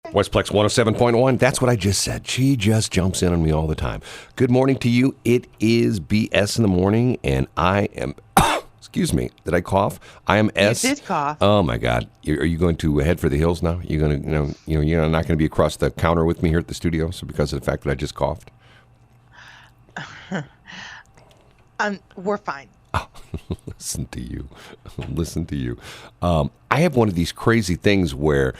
Westplex 107.1, that's what I just said. She just jumps in on me all the time. Good morning to you. It is BS in the morning, and I am, excuse me, did I cough? I am S. You did cough. Oh, my God. Are you going to head for the hills now? You're going to, you're not going to be across the counter with me here at the studio, so because of the fact that I just coughed? We're fine. Oh, listen to you. Listen to you. I have one of these crazy things where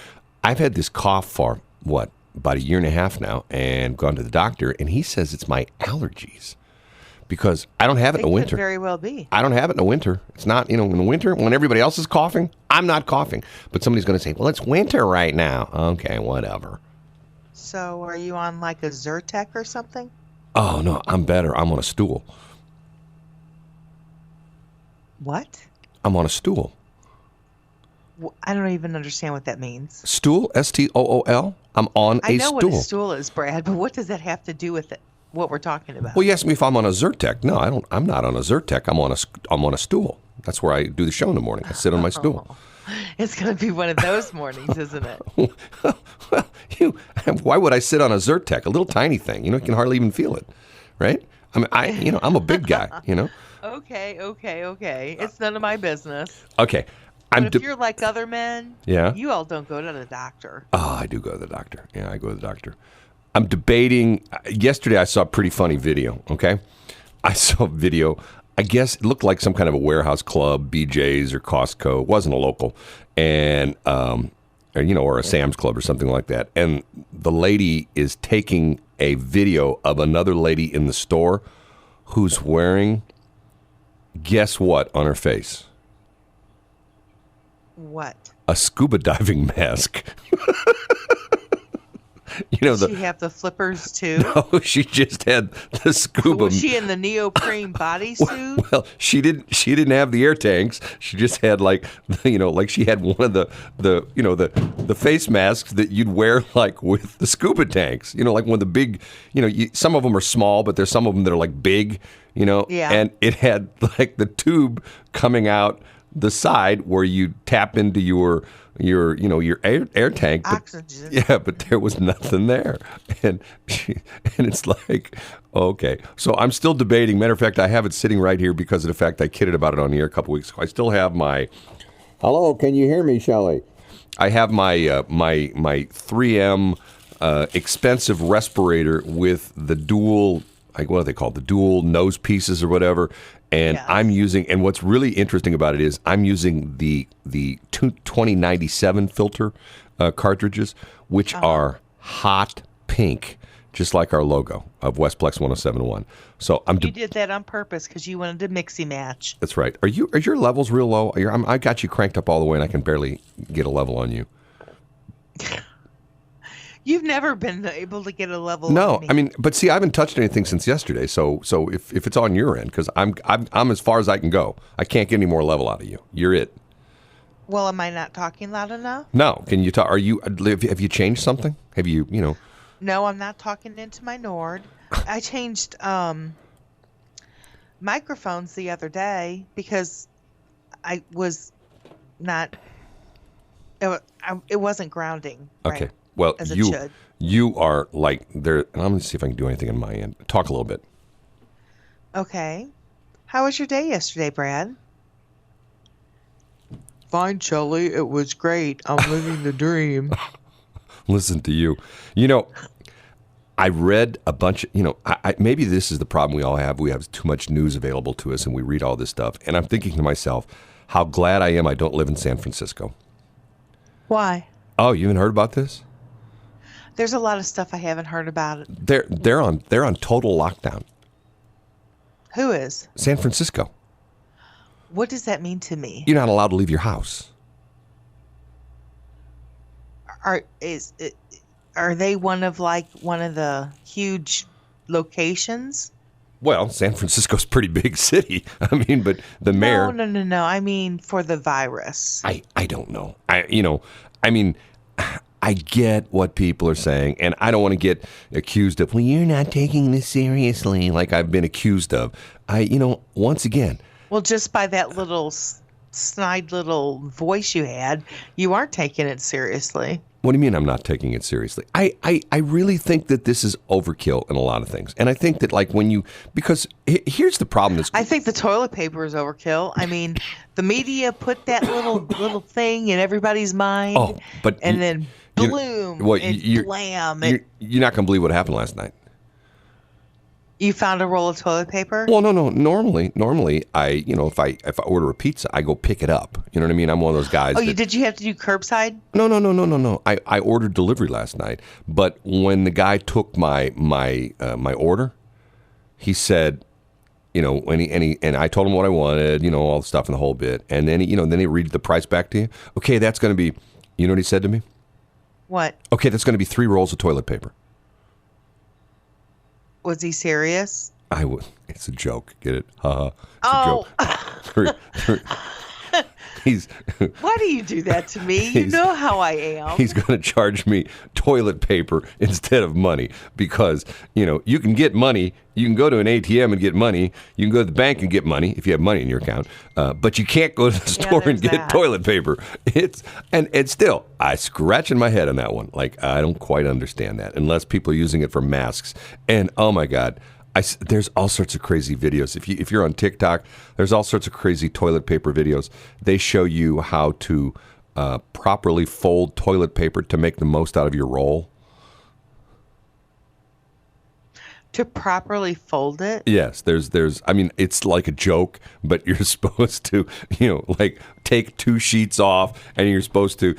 I've had this cough for, about a year and a half now, and gone to the doctor, and he says it's my allergies because I don't have it in the winter. Could very well be. I don't have it in the winter. It's not, in the winter, when everybody else is coughing, I'm not coughing. But somebody's going to say, well, it's winter right now. Okay, whatever. So are you on like a Zyrtec or something? Oh, no, I'm better. I'm on a stool. What? I'm on a stool. I don't even understand what that means. Stool? S-T-O-O-L? I'm on a stool. I know what a stool is, Brad, but what does that have to do with it? What we're talking about? Well, you asked me if I'm on a Zyrtec. No, I don't. I'm not on a Zyrtec. I'm on a stool. That's where I do the show in the morning. I sit on my stool. It's going to be one of those mornings, isn't it? Well, why would I sit on a Zyrtec? A little tiny thing. You can hardly even feel it, right? I'm a big guy. Okay. It's none of my business. Okay. But if you're like other men, yeah, you all don't go to the doctor. Oh, I do go to the doctor. Yeah, I go to the doctor. I'm debating. Yesterday, I saw a pretty funny video, okay? I saw a video. I guess it looked like some kind of a warehouse club, BJ's or Costco. It wasn't a local. And, or a Sam's Club or something like that. And the lady is taking a video of another lady in the store who's wearing, guess what, on her face? What? A scuba diving mask. Does she have the flippers too? No, she just had the scuba. Was she in the neoprene bodysuit? Well, she didn't have the air tanks. She just had like she had one of the face masks that you'd wear like with the scuba tanks. Like one of the big, some of them are small, but there's some of them that are like big. Yeah. And it had like the tube coming out the side where you tap into your air tank. But, oxygen. Yeah, but there was nothing there. And it's like, okay. So I'm still debating. Matter of fact, I have it sitting right here because of the fact I kidded about it on the air a couple weeks ago. I still have my, hello, can you hear me, Shelley? I have my my 3M expensive respirator with the dual, what are they called? The dual nose pieces or whatever. And yeah. I'm using, and what's really interesting about it is I'm using the 2097 filter cartridges, which are hot pink, just like our logo of Westplex 107.1. So you did that on purpose because you wanted to mixy match. That's right. Are your levels real low? I got you cranked up all the way, and I can barely get a level on you. You've never been able to get a level. No, but see, I haven't touched anything since yesterday. So if it's on your end, because I'm as far as I can go, I can't get any more level out of you. You're it. Well, am I not talking loud enough? No. Can you talk? Have you changed something? Have you No, I'm not talking into my Nord. I changed microphones the other day because I was not. It wasn't grounding. Okay. Right? Well, as it should. You are like there. I'm going to see if I can do anything on my end. Talk a little bit. Okay. How was your day yesterday, Brad? Fine, Shelley. It was great. I'm living the dream. Listen to you. I read a bunch. Maybe this is the problem we all have. We have too much news available to us, and we read all this stuff. And I'm thinking to myself, how glad I am I don't live in San Francisco. Why? Oh, you haven't heard about this? There's a lot of stuff I haven't heard about it. They're on total lockdown. Who is? San Francisco. What does that mean to me? You're not allowed to leave your house. Are they one of the huge locations? Well, San Francisco's a pretty big city. But the mayor. No. I mean, for the virus. I don't know. I get what people are saying, and I don't want to get accused of, well, you're not taking this seriously, like I've been accused of. Once again. Well, just by that little snide little voice you had, you aren't taking it seriously. What do you mean I'm not taking it seriously? I really think that this is overkill in a lot of things. And I think that like when you, because here's the problem. I think the toilet paper is overkill. I mean, the media put that little thing in everybody's mind, and then bloom and blam. You're not going to believe what happened last night. You found a roll of toilet paper? Well, no. Normally, if I order a pizza, I go pick it up. You know what I mean? I'm one of those guys. Oh, did you have to do curbside? No. I ordered delivery last night, but when the guy took my order, he said, and I told him what I wanted, all the stuff and the whole bit, and then he reads the price back to you. Okay, that's going to be, you know what he said to me? What? Okay, that's going to be 3 rolls of toilet paper. Was he serious? It's a joke. Get it? It's a joke. Why do you do that to me? You know how I am. He's going to charge me toilet paper instead of money because, you can get money. You can go to an ATM and get money. You can go to the bank and get money if you have money in your account. But you can't go to the store and get toilet paper. And still, I scratching my head on that one. Like, I don't quite understand that unless people are using it for masks. And, oh, my God. There's all sorts of crazy videos. If you're on TikTok, there's all sorts of crazy toilet paper videos. They show you how to properly fold toilet paper to make the most out of your roll. To properly fold it? Yes, it's like a joke, but you're supposed to, like take 2 sheets off and you're supposed to,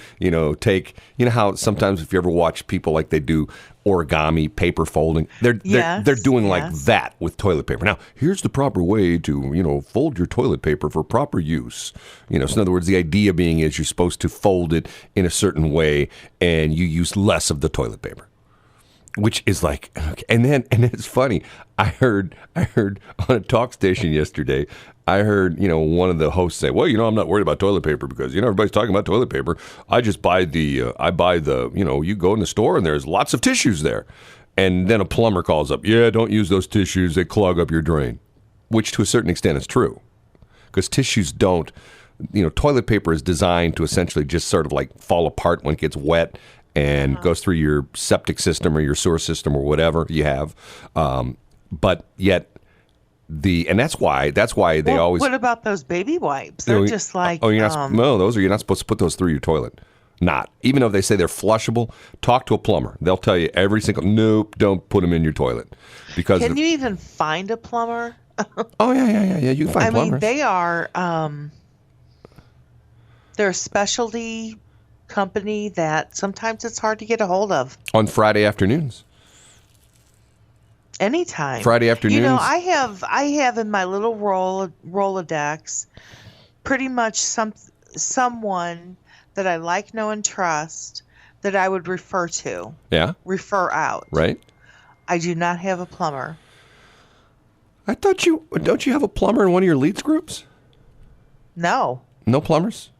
take, how sometimes if you ever watch people like they do origami paper folding, they're doing like that with toilet paper. Now, here's the proper way to, fold your toilet paper for proper use. So in other words, the idea being is you're supposed to fold it in a certain way and you use less of the toilet paper. Which is like, okay. And it's funny. I heard on a talk station yesterday, I heard, one of the hosts say, well, I'm not worried about toilet paper because, everybody's talking about toilet paper. I just buy you go in the store and there's lots of tissues there. And then a plumber calls up, yeah, don't use those tissues. They clog up your drain, which to a certain extent is true because tissues don't, toilet paper is designed to essentially just sort of like fall apart when it gets wet and goes through your septic system or your sewer system or whatever you have. But yet and that's why they always. What about those baby wipes? They're just like. Oh, you're not supposed to put those through your toilet. Not. Even though they say they're flushable, talk to a plumber. They'll tell you nope, don't put them in your toilet. Because can you even find a plumber? Oh, yeah. You can find plumbers. I mean, they are, they're a specialty company that sometimes it's hard to get a hold of. On Friday afternoons. Anytime. Friday afternoons. I have in my little Rolodex pretty much someone that I like, know, and trust that I would refer to. Yeah. Refer out. Right. I do not have a plumber. I thought don't you have a plumber in one of your leads groups? No. No plumbers?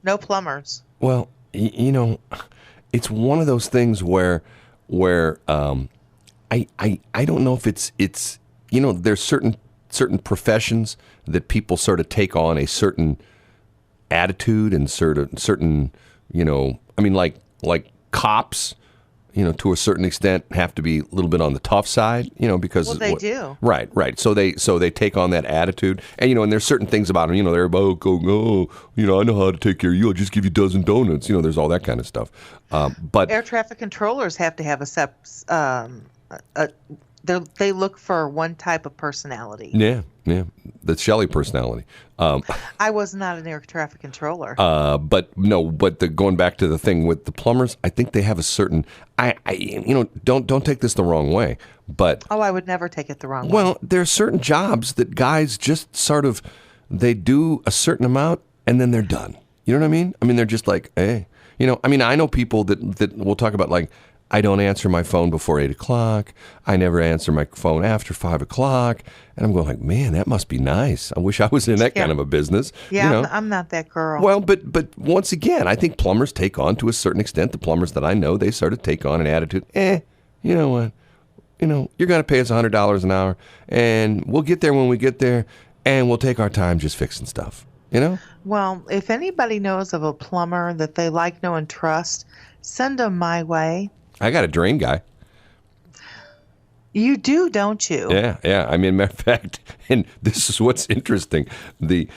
No plumbers. Well, it's one of those things where I don't know if it's there's certain professions that people sort of take on a certain attitude and certain like cops, to a certain extent have to be a little bit on the tough side, because they do. Right. So they take on that attitude, and there's certain things about them, they're about I know how to take care of you. I'll just give you a dozen donuts. There's all that kind of stuff. But air traffic controllers have to have they look for one type of personality. Yeah, the Shelley personality. I was not an air traffic controller. But going back to the thing with the plumbers, I think they have a certain. Don't take this the wrong way, but I would never take it the wrong way. Well, there are certain jobs that guys just sort of they do a certain amount and then they're done. You know what I mean? I mean, they're just like, hey, I know people that we'll talk about like. I don't answer my phone before 8 o'clock. I never answer my phone after 5 o'clock. And I'm going like, man, that must be nice. I wish I was in that kind of a business. Yeah, I'm not that girl. Well, but once again, I think plumbers take on to a certain extent. The plumbers that I know, they sort of take on an attitude. You know what? You're going to pay us $100 an hour, and we'll get there when we get there, and we'll take our time just fixing stuff. Well, if anybody knows of a plumber that they like, know, and trust, send them my way. I got a drain guy. You do, don't you? Yeah, yeah. I mean, matter of fact, and this is what's interesting. The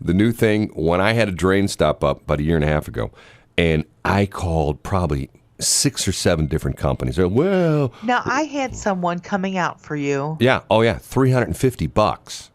new thing when I had a drain stop up about a year and a half ago, and I called probably 6 or 7 different companies. They're, well, Now, I had someone coming out for you. yeah, oh yeah, $350.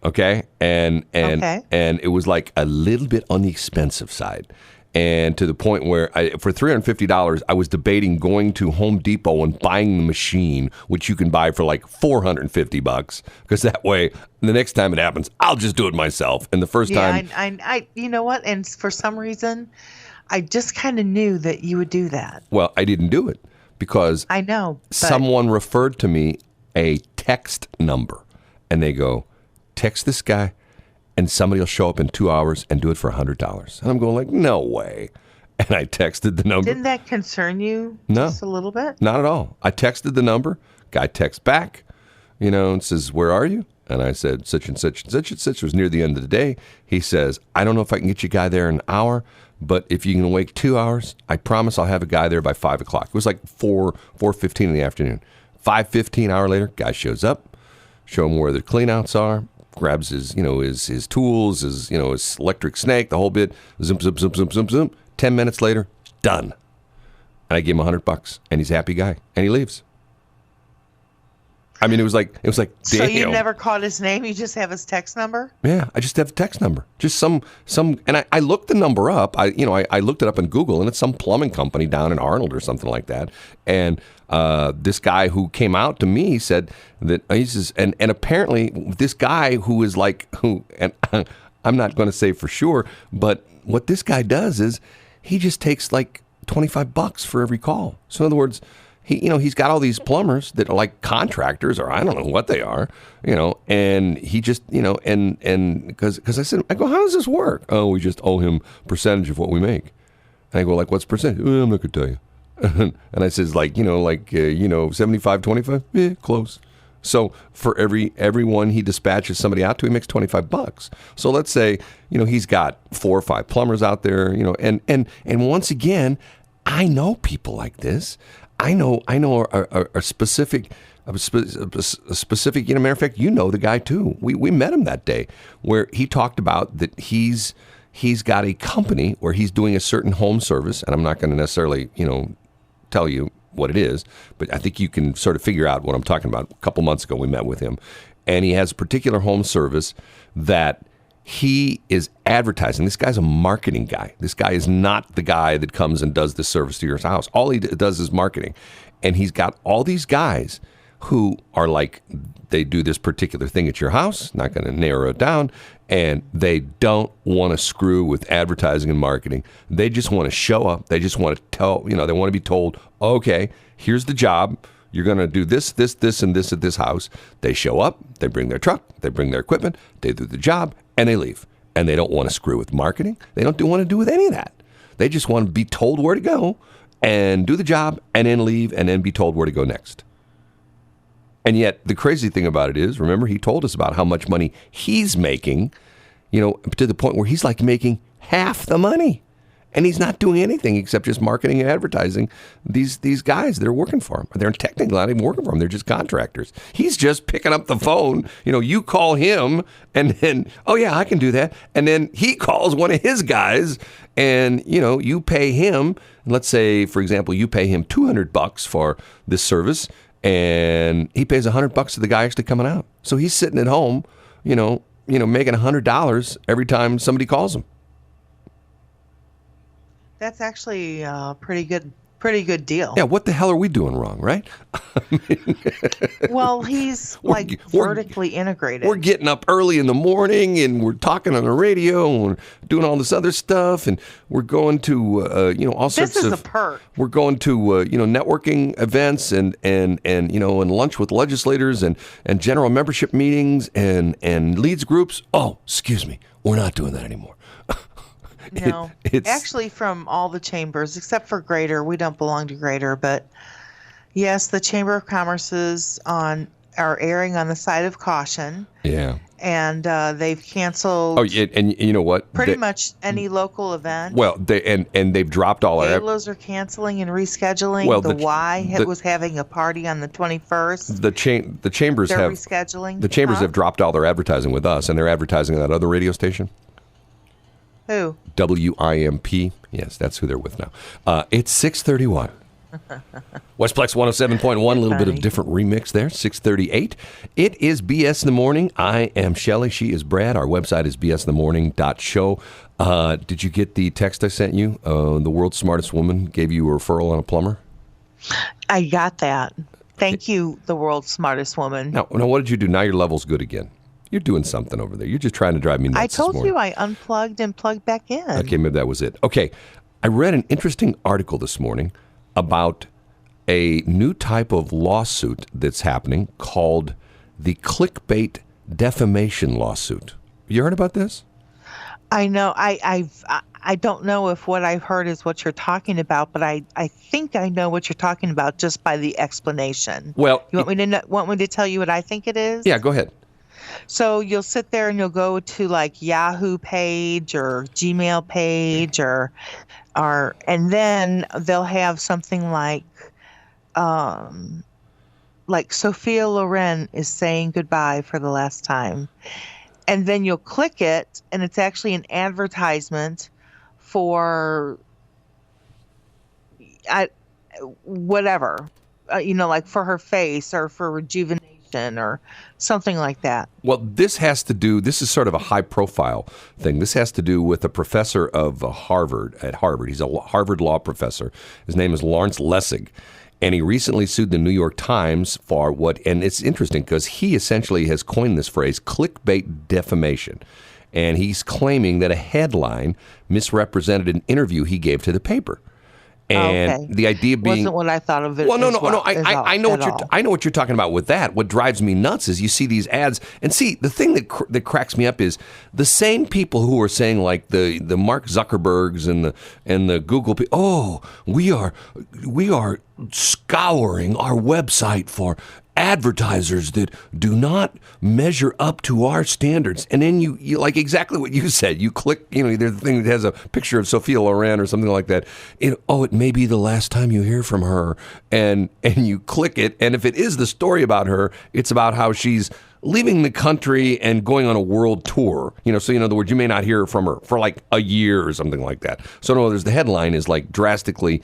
Okay, and Okay. and it was like a little bit on the expensive side. And to the point where for $350, I was debating going to Home Depot and buying the machine, which you can buy for like $450, because that way, the next time it happens, I'll just do it myself. And the first Yeah, time, you know what? And for some reason, I just kind of knew that you would do that. well, I didn't do it because I know, but someone referred to me a text number, and they go, text this guy, and somebody will show up in 2 hours and do it for $100. And I'm going like, no way. And I texted the number. didn't that concern you No. just a little bit? Not at all. I texted the number. Guy texts back, and says, where are you? And I said, such and such and such and such. It was near the end of the day. He says, I don't know if I can get you a guy there in an hour, but if you can wait 2 hours, I promise I'll have a guy there by 5 o'clock. It was like 4:15 in the afternoon. 5:15 hour later, guy shows up, show him where the cleanouts are, grabs his, his tools, his electric snake, the whole bit, zip, zip, zip, zip, zip, zip. 10 minutes later, done. And I gave him $100, and he's a happy guy, and he leaves. I mean, it was like, damn. So you never caught his name? You just have his text number? Yeah, I just have the text number. Just some, and I looked the number up. I looked it up on Google, and it's some plumbing company down in Arnold or something like that. And this guy who came out to me said that he says, and apparently this guy who is like, and I'm not going to say for sure, but what this guy does is he just takes like $25 for every call. So in other words, he's got all these plumbers that are like contractors, or I don't know what they are, and he just, and because I go, how does this work? Oh, we just owe him percentage of what we make. And I go, like, what's percentage? I'm not going to tell you. And I says, 75, 25? Yeah, close. So for everyone he dispatches somebody out to, he makes $25. So let's say, he's got 4 or 5 plumbers out there, and once again, I know people like this. I know a specific, matter of fact, the guy too. We met him that day where he talked about that he's got a company where he's doing a certain home service, and I'm not going to necessarily, tell you what it is, but I think you can sort of figure out what I'm talking about. A couple months ago, we met with him, and he has a particular home service that he is advertising. This guy's a marketing guy. This guy is not the guy that comes and does this service to your house. All he does is marketing. And he's got all these guys who are like, they do this particular thing at your house, not going to narrow it down, and they don't want to screw with advertising and marketing. They just want to show up. They just want to tell, they want to be told, okay, here's the job. You're going to do this, this, this, and this at this house. They show up. They bring their truck. They bring their equipment. They do the job, and they leave. And they don't want to screw with marketing. They don't want to do with any of that. They just want to be told where to go and do the job and then leave and then be told where to go next. And yet the crazy thing about it is, remember, he told us about how much money he's making, to the point where he's like making half the money. And he's not doing anything except just marketing and advertising these guys that are working for him. They're technically not even working for him. They're just contractors. He's just picking up the phone. You call him and then, oh, yeah, I can do that. And then he calls one of his guys and, you pay him. Let's say, for example, you pay him $200 for this service and he pays $100 to the guy actually coming out. So he's sitting at home, making $100 every time somebody calls him. That's actually a pretty good deal. Yeah, what the hell are we doing wrong, right? Well, he's vertically integrated. We're getting up early in the morning and we're talking on the radio and we're doing all this other stuff and we're going to all sorts of. This is a perk. We're going to networking events and lunch with legislators and general membership meetings and leads groups. Oh, excuse me, we're not doing that anymore. No, actually from all the chambers, except for Greater. We don't belong to Greater, but yes, the Chamber of Commerce's on are erring on the side of caution, Yeah. and they've Oh, canceled and you know what? pretty much any local event. Well, and they've dropped all our. Galas are canceling and rescheduling. Well, The Y the was having a party on the 21st. the chambers They're have rescheduling. the chambers Huh? have dropped all their advertising with us, and they're advertising on that other radio station. Who? WIMP. Yes, that's who they're with now. It's 6:31. Westplex 107.1, a little bit of Funny. different remix there, 6:38. It is BS in the Morning. I am Shelley. She is Brad. Our website is bsinthemorning.show. Did you get the text I sent you? The world's smartest woman gave you a referral on a plumber? I got that. Thank you, the world's smartest woman. Now, what did you do? Now your level's good again. You're doing something over there. You're just trying to drive me nuts I this told morning. you I unplugged and plugged back in. Okay, maybe that was it. Okay, I read an interesting article this morning about a new type of lawsuit that's happening called the clickbait defamation lawsuit. You heard about this? I know. I don't know if what I've heard is what you're talking about, but I think I know what you're talking about just by the explanation. Well, You want me to tell you what I think it is? yeah, go ahead. So you'll sit there and you'll go to like Yahoo page or Gmail page and then they'll have something like Sophia Loren is saying goodbye for the last time. And then you'll click it and it's actually an advertisement for whatever, like for her face or for rejuvenation or something like that. Well, this is sort of a high profile thing. This has to do with a professor of Harvard. He's a Harvard law professor. His name is Lawrence Lessig. And he recently sued the New York Times for and it's interesting because he essentially has coined this phrase, clickbait defamation. And he's claiming that a headline misrepresented an interview he gave to the paper. And Okay. the idea being Wasn't what I thought of it. well, no. I I know what you're talking about with that. What drives me nuts is you see these ads, and see the thing that cracks me up is the same people who are saying like the Mark Zuckerbergs and the Google people. Oh, we are scouring our website for advertisers that do not measure up to our standards. And then you like exactly what you said. You click, there's the thing that has a picture of Sophia Loren or something like that. It may be the last time you hear from her. And you click it. And if it is the story about her, it's about how she's leaving the country and going on a world tour. So in other words, you may not hear from her for like a year or something like that. So in other words, the headline is like drastically,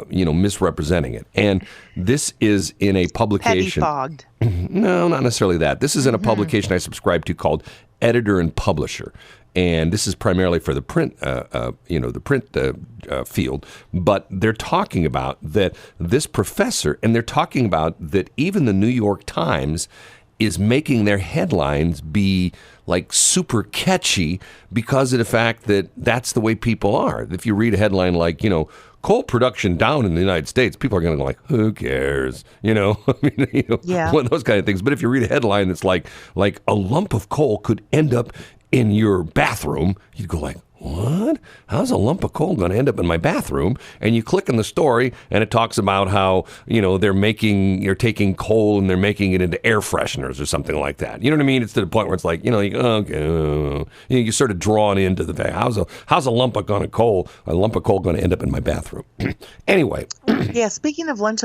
misrepresenting it. And this is in a publication. Petty-fogged. No, not necessarily that. This is in a publication I subscribe to called Editor and Publisher. And this is primarily for the print, field. But they're talking about that this professor, and they're talking about that even the New York Times is making their headlines be like super catchy because of the fact that that's the way people are. If you read a headline like, coal production down in the United States, people are going to go like, who cares? Yeah. One of those kind of things. But if you read a headline that's like a lump of coal could end up in your bathroom, you'd go like, what? How's a lump of coal going to end up in my bathroom? And you click on the story, and it talks about how, you're taking coal and they're making it into air fresheners or something like that. You know what I mean? It's to the point where it's like, okay, you're sort of drawn into the fact, how's a lump of coal going to end up in my bathroom? Anyway. Yeah, speaking of lumps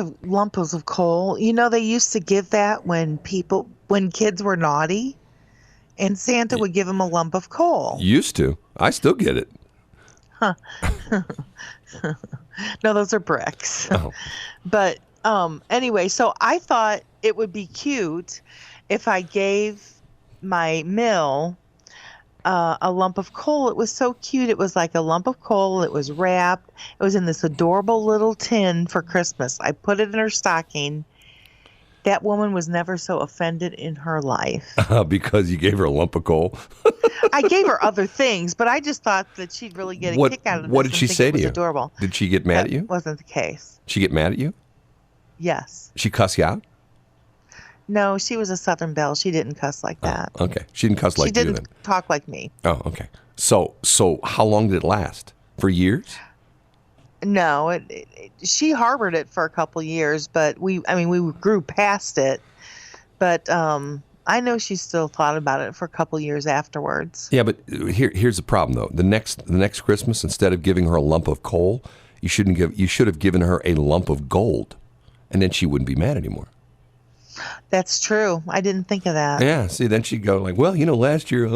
of coal, they used to give that when kids were naughty, and Santa would give them a lump of coal. Used to. I still get it. Huh. No, those are bricks. Oh. But anyway, so I thought it would be cute if I gave my mill a lump of coal. It was so cute. It was like a lump of coal. It was wrapped. It was in this adorable little tin for Christmas. I put it in her stocking. That woman was never so offended in her life. Because you gave her a lump of coal? I gave her other things, but I just thought that she'd really get a kick out of this. What did she say to you? Adorable. Did she get mad at you? That wasn't the case. She get mad at you? Yes. She cuss you out? No, she was a Southern belle. She didn't cuss like that. Oh, okay. She didn't cuss like you then. She didn't talk like me. Oh, okay. So how long did it last? For years? No, she harbored it for a couple years, but we grew past it. But I know she still thought about it for a couple years afterwards. Yeah, but here's the problem though. The next Christmas, instead of giving her a lump of coal, you should have given her a lump of gold, and then she wouldn't be mad anymore. That's true. I didn't think of that. Yeah, see, then she'd go like, well, last year,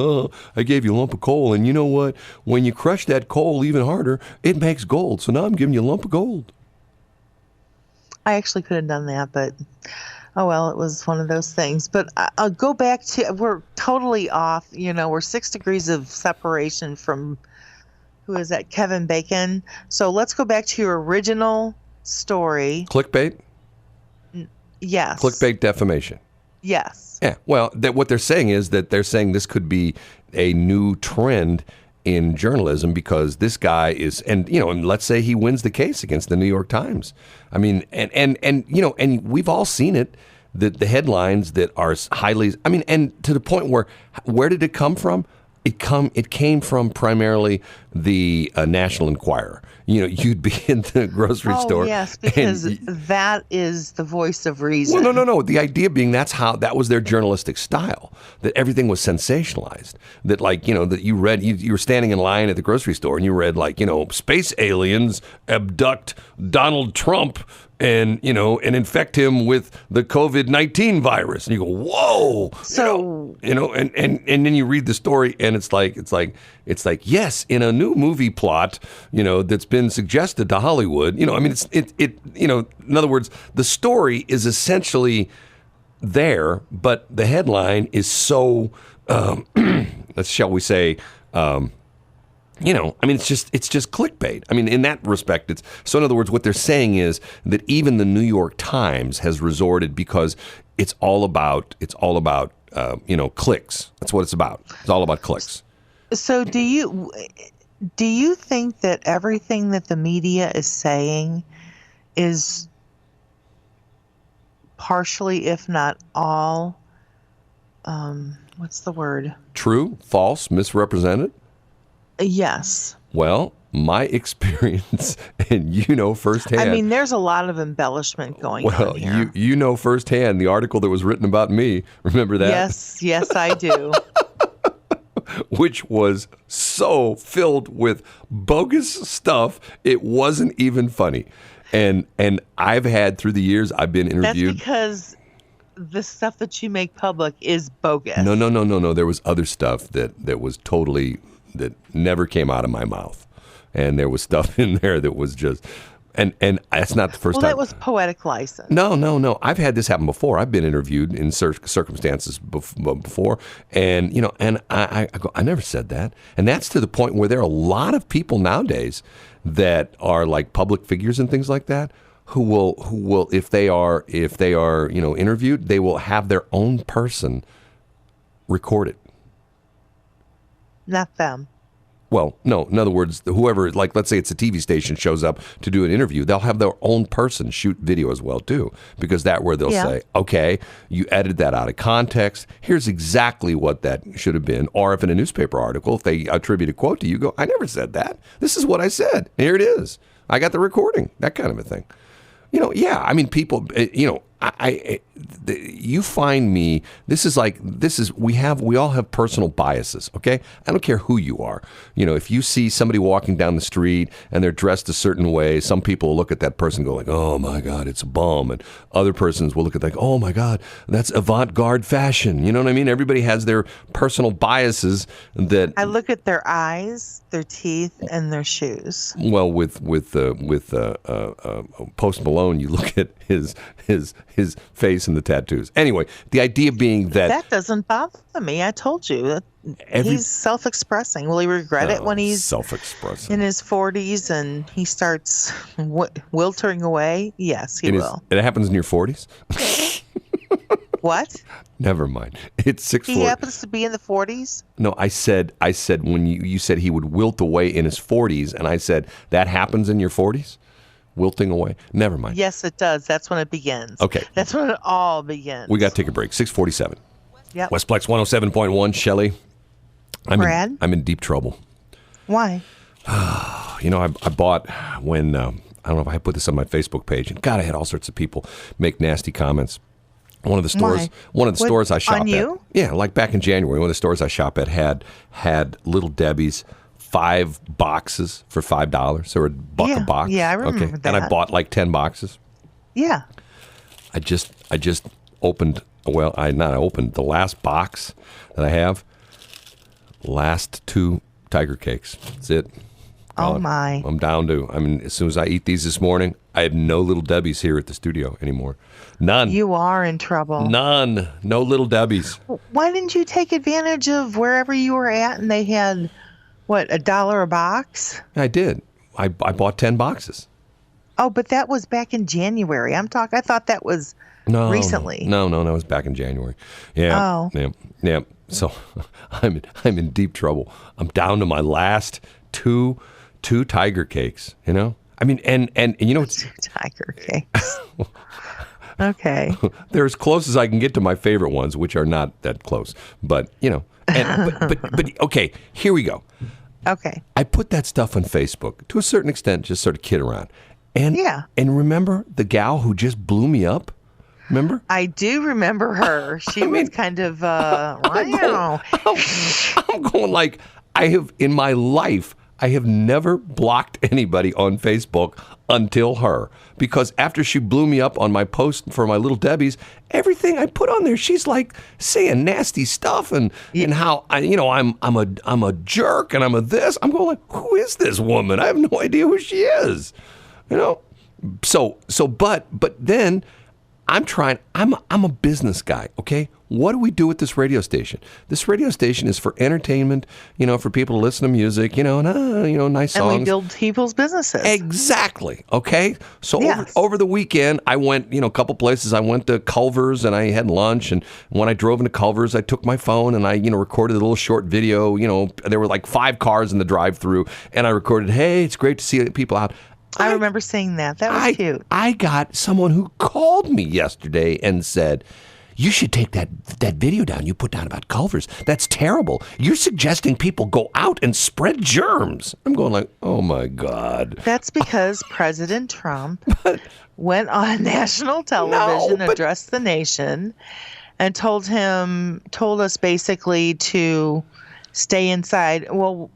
I gave you a lump of coal, and you know what? When you crush that coal even harder, it makes gold. So now I'm giving you a lump of gold. I actually could have done that, but oh well, it was one of those things. But I'll go back to, we're totally off. We're 6 degrees of separation from, who is that? Kevin Bacon. So let's go back to your original story. Clickbait? Yes. Clickbait defamation. Yes. Yeah. Well, what they're saying is that they're saying this could be a new trend in journalism because this guy is, and let's say he wins the case against the New York Times. I mean, and we've all seen it, the headlines that are highly, and to the point where did it come from? It came from primarily the National Enquirer. You'd be in the grocery store. Oh, yes, because that is the voice of reason. Well, no. The idea being that was their journalistic style, that everything was sensationalized. That that you read, you were standing in line at the grocery store and you read space aliens abduct Donald Trump and infect him with the COVID-19 virus, and you go, whoa. So and then you read the story and it's like yes, in a new movie plot, that's been suggested to Hollywood. In other words, the story is essentially there, but the headline is so shall we say it's just clickbait. In that respect, it's so. In other words, what they're saying is that even the New York Times has resorted because it's all about clicks. That's what it's about. It's all about clicks. So do you think that everything that the media is saying is partially, if not all, what's the word? True, false, misrepresented? Yes. Well, my experience, and firsthand. There's a lot of embellishment going on here. You know firsthand the article that was written about me. Remember that? Yes, I do. Which was so filled with bogus stuff, it wasn't even funny. And I've had, through the years, I've been interviewed. That's because the stuff that you make public is bogus. No. There was other stuff that was totally, that never came out of my mouth. And there was stuff in there that was just, and that's not the first time. Well, that was poetic license. No. I've had this happen before. I've been interviewed in circumstances before, and I go, I never said that. And that's to the point where there are a lot of people nowadays that are like public figures and things like that who will if they are interviewed, they will have their own person record it. Not them. Well, no. In other words, whoever, like, let's say it's a TV station shows up to do an interview, they'll have their own person shoot video as well, too. Because where they'll say, okay, you edited that out of context. Here's exactly what that should have been. Or if in a newspaper article, if they attribute a quote to you, go, I never said that. This is what I said. Here it is. I got the recording. That kind of a thing. People, you find me, we all have personal biases, okay? I don't care who you are. If you see somebody walking down the street and they're dressed a certain way, some people will look at that person and go like, oh my God, it's a bum. And other persons will look at like, oh my God, that's avant-garde fashion. You know what I mean? Everybody has their personal biases that... I look at their eyes, their teeth, and their shoes. Well, with Post Malone, you look at his face and the tattoos. Anyway, the idea being that doesn't bother me. I told you that he's self-expressing. Will he regret it when he's self-expressing in his 40s and he starts wiltering away? Yes, he will. It happens in your 40s? What? Never mind. It's 6:40. He happens to be in the 40s? No, I said when you said he would wilt away in his 40s, and I said that happens in your 40s? Wilting away? Never mind. Yes, it does. That's when it begins. Okay. That's when it all begins. We got to take a break. 6:47. Yep. Westplex 107.1. Shelley. Brad? I'm in deep trouble. Why? I bought when, I don't know if I put this on my Facebook page, and God, I had all sorts of people make nasty comments. One of the stores, Why? one of the stores I shop on you? at. Yeah, like back in January, one of the stores I shop at had Little Debbie's 5 boxes for $5. They were $1 a box. Yeah, I remember that. And I bought like 10 boxes. Yeah. I just opened. Well, I opened the last box that I have. Last 2 tiger cakes. That's it. Oh Gone. my. I'm down to. I mean, as soon as I eat these this morning, I have no Little Debbie's here at the studio anymore. None. You are in trouble. None. No Little Debbie's. Why didn't you take advantage of wherever you were at and they had, what, $1 a box? I did. I bought 10 boxes. Oh, but that was back in January. I thought that was recently. No, it was back in January. Yeah. Oh. Yeah. So I'm in deep trouble. I'm down to my last two tiger cakes, you know? I mean, and you know, 2 tiger cakes. Okay. they're as close as I can get to my favorite ones, which are not that close. But, you know, but okay, here we go. Okay. I put that stuff on Facebook to a certain extent, just sort of kid around. And Yeah. And remember the gal who just blew me up? Remember? I do remember her. She was kind of, I'm going like, in my life, I have never blocked anybody on Facebook until her. Because after she blew me up on my post for my Little Debbie's, everything I put on there, she's like saying nasty stuff and how I'm a jerk and I'm a this. I'm going like, who is this woman? I have no idea who she is. You know? But then I'm a business guy, okay? What do we do with this radio station? This radio station is for entertainment, you know, for people to listen to music, you know, and nice songs. And we build people's businesses. Exactly, okay? So Yes. over the weekend, I went, a couple places. I went to Culver's and I had lunch. And when I drove into Culver's, I took my phone and I, recorded a little short video. There were like 5 cars in the drive-through. And I recorded, hey, it's great to see people out. I remember seeing that. That was cute. I got someone who called me yesterday and said, you should take that video down you put down about Culver's. That's terrible. You're suggesting people go out and spread germs. I'm going like, oh, my God. That's because President Trump went on national television, addressed the nation, and told us basically to stay inside. Well,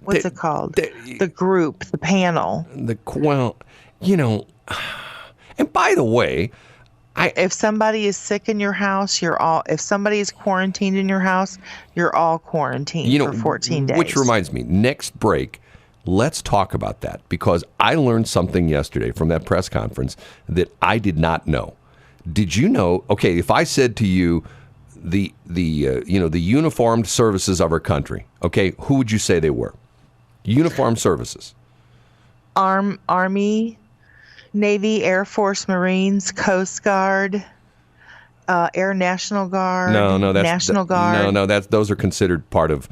what's it called? The group, the panel. And by the way, if somebody is sick in your house, if somebody is quarantined in your house, you're all quarantined for 14 days. Which reminds me, next break, let's talk about that because I learned something yesterday from that press conference that I did not know. Did you know? Okay, if I said to you the uniformed services of our country, okay, who would you say they were? Uniformed services. Army, Navy, Air Force, Marines, Coast Guard, Air National Guard. That's National Guard. Those are considered part of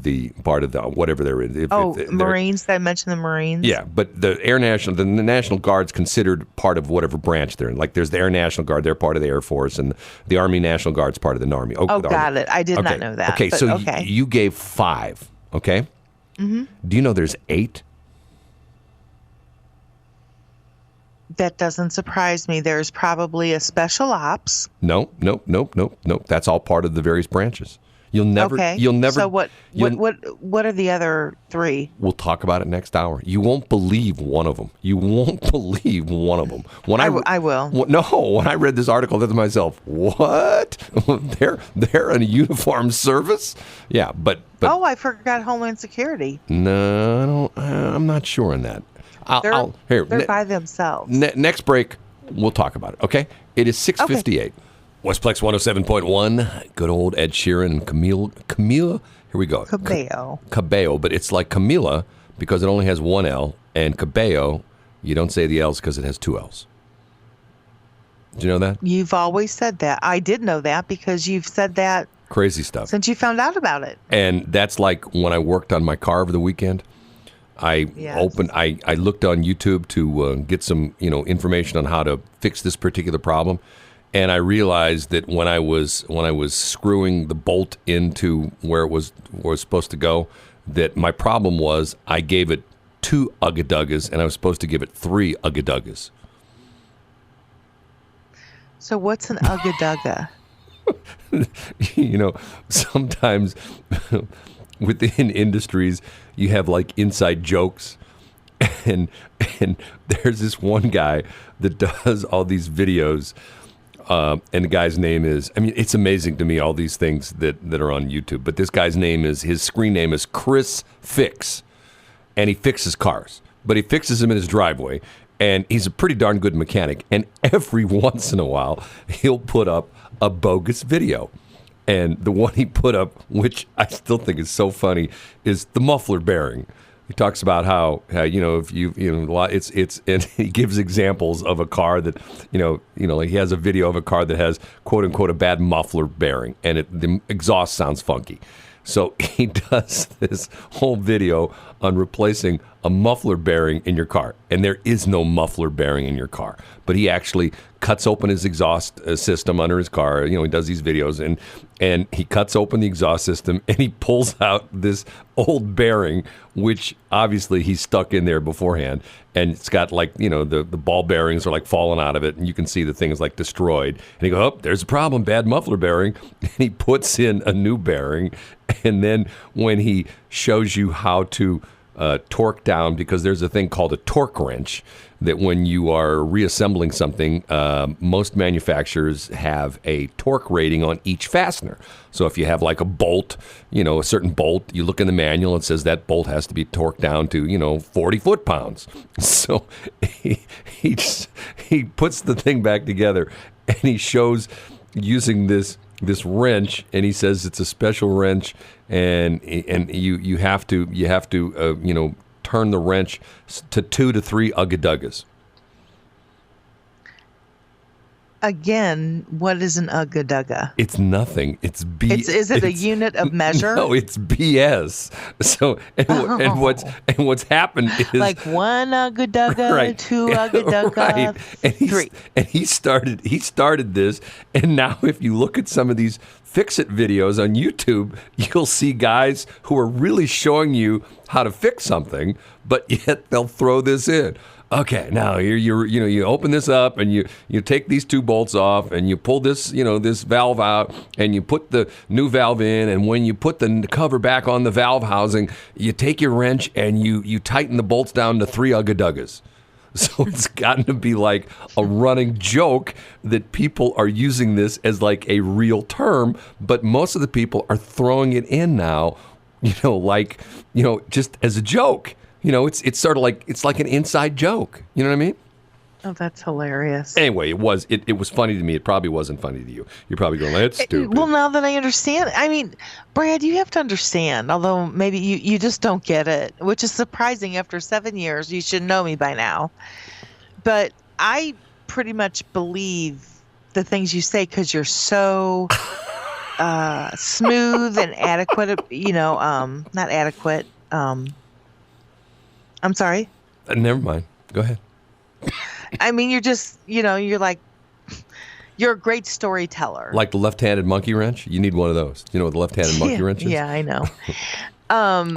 the whatever they're in. Marines. I mentioned the Marines. Yeah, but the National Guard's considered part of whatever branch they're in. Like there's the Air National Guard, they're part of the Air Force, and the Army National Guard's part of the Army. Got it. I did not know that. Okay, so you gave 5. Okay. Mm-hmm. Do you know there's 8? That doesn't surprise me. There's probably a special ops. Nope. That's all part of the various branches. You'll never. So what are the other 3? We'll talk about it next hour. You won't believe one of them. When I will. When I read this article, I thought to myself, "What? they're in a uniformed service?" Yeah, but. Oh, I forgot Homeland Security. No, I'm not sure on that. They're by themselves. Next break, we'll talk about it. Okay, it is 6:58. Okay. Westplex 107.1. Good old Ed Sheeran and Camila. Here we go. Cabello, but it's like Camila because it only has 1 L, and Cabello, you don't say the L's because it has 2 L's. Did you know that? You've always said that. I did know that because you've said that. Crazy stuff. Since you found out about it. And that's like when I worked on my car over the weekend. I looked on YouTube to get some, information on how to fix this particular problem. And I realized that when I was screwing the bolt into where it was supposed to go, that my problem was I gave it 2 Uga Dugas and I was supposed to give it 3 Uga Dugas. So what's an Uga Duga? Sometimes within industries, you have like inside jokes. And there's this one guy that does all these videos. And the guy's name is, it's amazing to me, all these things that are on YouTube. But this guy's his screen name is Chris Fix. And he fixes cars. But he fixes them in his driveway. And he's a pretty darn good mechanic. And every once in a while, he'll put up a bogus video. And the one he put up, which I still think is so funny, is the muffler bearing. He talks about how if it's and he gives examples of a car that like he has a video of a car that has quote unquote a bad muffler bearing and the exhaust sounds funky. So he does this whole video on replacing a muffler bearing in your car, and there is no muffler bearing in your car. But he actually cuts open his exhaust system under his car. He does these videos, and he cuts open the exhaust system, and he pulls out this old bearing, which obviously he stuck in there beforehand, and it's got the ball bearings are like falling out of it, and you can see the thing is like destroyed. And he goes, "Oh, there's a problem, bad muffler bearing," and he puts in a new bearing, and then when he shows you how to torque down, because there's a thing called a torque wrench that when you are reassembling something, most manufacturers have a torque rating on each fastener. So if you have like a bolt, a certain bolt, you look in the manual, it says that bolt has to be torqued down to, 40 foot-pounds. So he puts the thing back together and he shows using this wrench, and he says it's a special wrench, and you have to turn the wrench to 2 to 3 Uga Dugas. Again, what is an Uga Duga? It's nothing. It's Is it a unit of measure? No, it's BS. So and what's happened is like 1 Uga Duga, right, 2 Uga Duga, right. And 3. And he started this, and now if you look at some of these fix-it videos on YouTube, you'll see guys who are really showing you how to fix something, but yet they'll throw this in. Okay, now you open this up and you take these 2 bolts off and you pull this this valve out and you put the new valve in, and when you put the cover back on the valve housing, you take your wrench and you tighten the bolts down to 3 Uga Dugas. So it's gotten to be like a running joke that people are using this as like a real term, but most of the people are throwing it in now, just as a joke. It's sort of like it's like an inside joke. You know what I mean? Oh, that's hilarious. Anyway, it was funny to me. It probably wasn't funny to you. You're probably going, "That's stupid." Well, now that I understand, Brad, you have to understand, although maybe you just don't get it, which is surprising after 7 years. You should know me by now. But I pretty much believe the things you say because you're so smooth and adequate, not adequate. I'm sorry? Never mind. Go ahead. You're just, you're like, you're a great storyteller. Like the left-handed monkey wrench? You need one of those. You know what the left-handed monkey wrench is? Yeah, I know.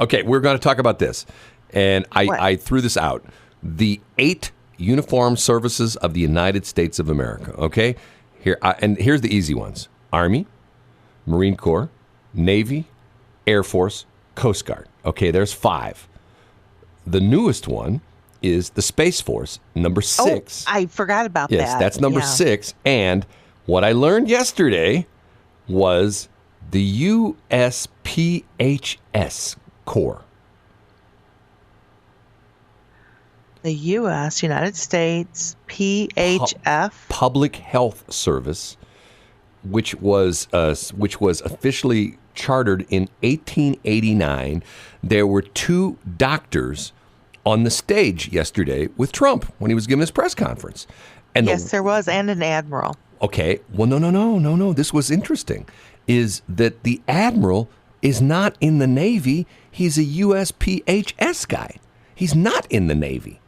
Okay, we're going to talk about this. And I threw this out. The 8 uniformed services of the United States of America. Okay? Here's the easy ones. Army, Marine Corps, Navy, Air Force, Coast Guard. Okay, there's 5. The newest one is the Space Force, number 6. Oh, I forgot about that. Yes, that's number 6. And what I learned yesterday was the USPHS Corps. The U.S., United States, PHF. Public Health Service, which was officially chartered in 1889. There were 2 doctors on the stage yesterday with Trump when he was giving his press conference. And yes, there was, and an admiral. Okay, well, no. This was interesting, is that the admiral is not in the Navy. He's a USPHS guy. He's not in the Navy.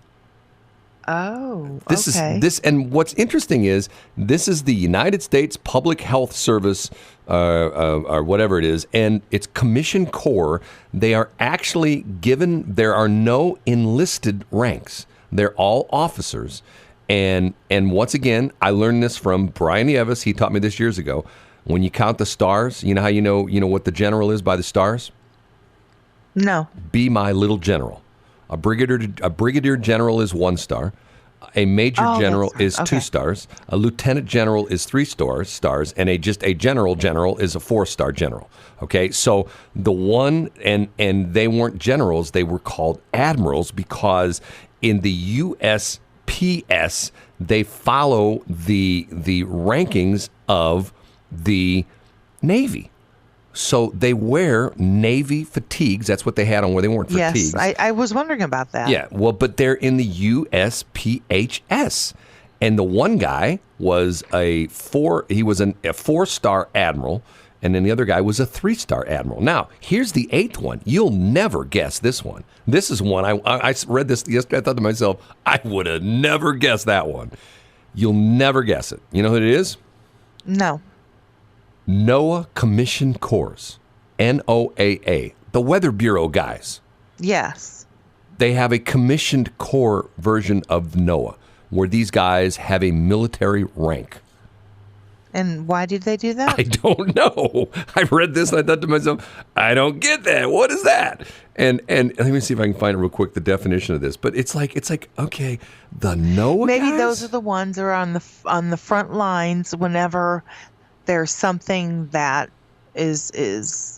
Oh, this okay. And what's interesting is this is the United States Public Health Service, or whatever it is, and it's Commission Corps. They are actually given. There are no enlisted ranks. They're all officers, And once again, I learned this from Brian Nieves. He taught me this years ago. When you count the stars, you know how you know what the general is by the stars? No. Be my little general. A brigadier general is 1 star. A major general is 2 stars. A lieutenant general is 3 stars, and a general is a 4-star general. Okay, so the one and they weren't generals; they were called admirals because in the USPS they follow the rankings of the Navy. So they wear Navy fatigues. That's what they had on where they weren't fatigues. Yes, I was wondering about that. Yeah, well, but they're in the USPHS. And the one guy was a 4-star admiral, and then the other guy was a 3-star admiral. Now, here's the 8th one. You'll never guess this one. This is one, I read this yesterday. I thought to myself, I would have never guessed that one. You'll never guess it. You know who it is? No. NOAA Commissioned Corps, NOAA, the Weather Bureau guys. Yes. They have a commissioned corps version of NOAA, where these guys have a military rank. And why did they do that? I don't know. I read this and I thought to myself, I don't get that. What is that? And let me see if I can find it real quick, the definition of this. But it's like okay, the NOAA Maybe guys? those are the ones that are on the front lines whenever there's something that is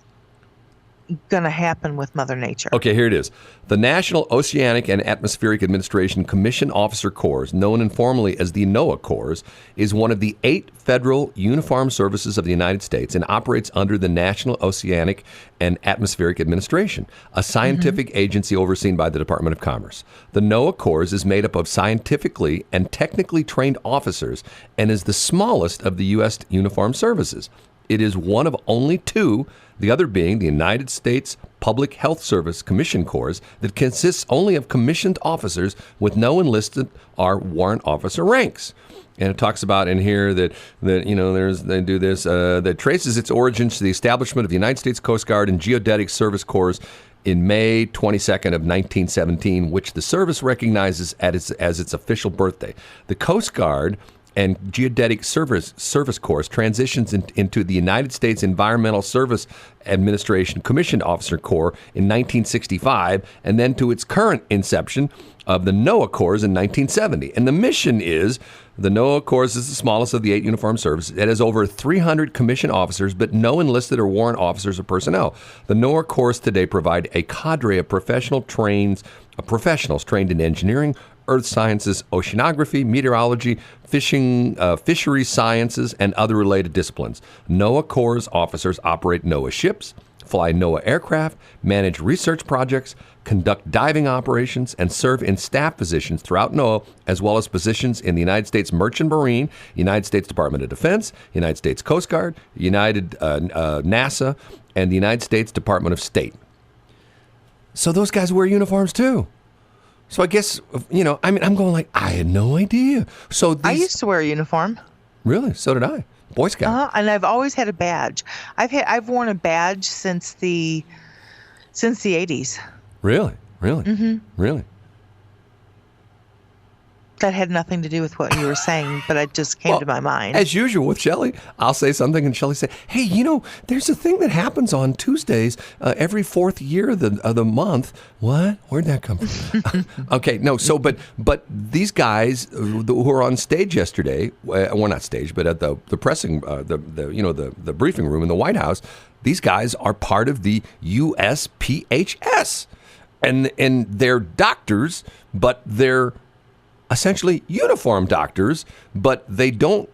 going to happen with Mother Nature. Okay, here it is. The National Oceanic and Atmospheric Administration Commissioned Officer Corps, known informally as the NOAA Corps, is one of the 8 federal uniformed services of the United States and operates under the National Oceanic and Atmospheric Administration, a scientific agency overseen by the Department of Commerce. The NOAA Corps is made up of scientifically and technically trained officers and is the smallest of the U.S. uniformed services. It is one of only 2, the other being the United States Public Health Service Commissioned Corps, that consists only of commissioned officers with no enlisted or warrant officer ranks. And it talks about in here that they do this, that traces its origins to the establishment of the United States Coast Guard and Geodetic Service Corps in May 22nd of 1917, which the service recognizes as its official birthday. The Coast Guard and Geodetic Service Corps transitions into the United States Environmental Service Administration Commissioned Officer Corps in 1965, and then to its current inception of the NOAA Corps in 1970. And the mission is, the NOAA Corps is the smallest of the 8 uniformed services. It has over 300 commissioned officers, but no enlisted or warrant officers or personnel. The NOAA Corps today provide a cadre of professionals trained in engineering, earth sciences, oceanography, meteorology, fishing, fisheries sciences, and other related disciplines. NOAA Corps officers operate NOAA ships, fly NOAA aircraft, manage research projects, conduct diving operations, and serve in staff positions throughout NOAA, as well as positions in the United States Merchant Marine, United States Department of Defense, United States Coast Guard, NASA, and the United States Department of State. So those guys wear uniforms too. So I guess, I'm going like, I had no idea. So I used to wear a uniform. Really? So did I. Boy Scout. And I've always had a badge. I've worn a badge since the 80s. Really? Mm-hmm. Really? That had nothing to do with what you were saying, but it just came to my mind. As usual with Shelley, I'll say something and Shelley say, hey, there's a thing that happens on Tuesdays every 4th year of the month. What? Where'd that come from? Okay, no, so, but these guys who were on stage yesterday, well, not stage, but at the pressing, the briefing room in the White House, these guys are part of the USPHS. And they're doctors, but they're essentially uniformed doctors, but they don't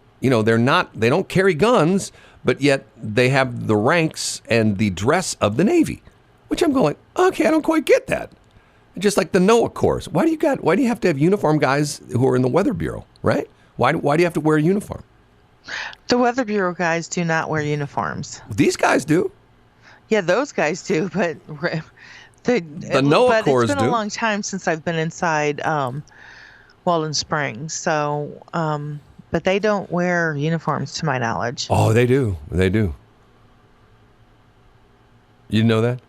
carry guns, but yet they have the ranks and the dress of the Navy, which I'm going, okay, I don't quite get that. Just like the NOAA Corps. Why do you have to have uniformed guys who are in the Weather Bureau, right? Why do you have to wear a uniform? The Weather Bureau guys do not wear uniforms. These guys do. Yeah, those guys do, but the NOAA Corps do. It's been a long time since I've been inside Walden Springs, so but they don't wear uniforms to my knowledge. Oh, they do. You know that?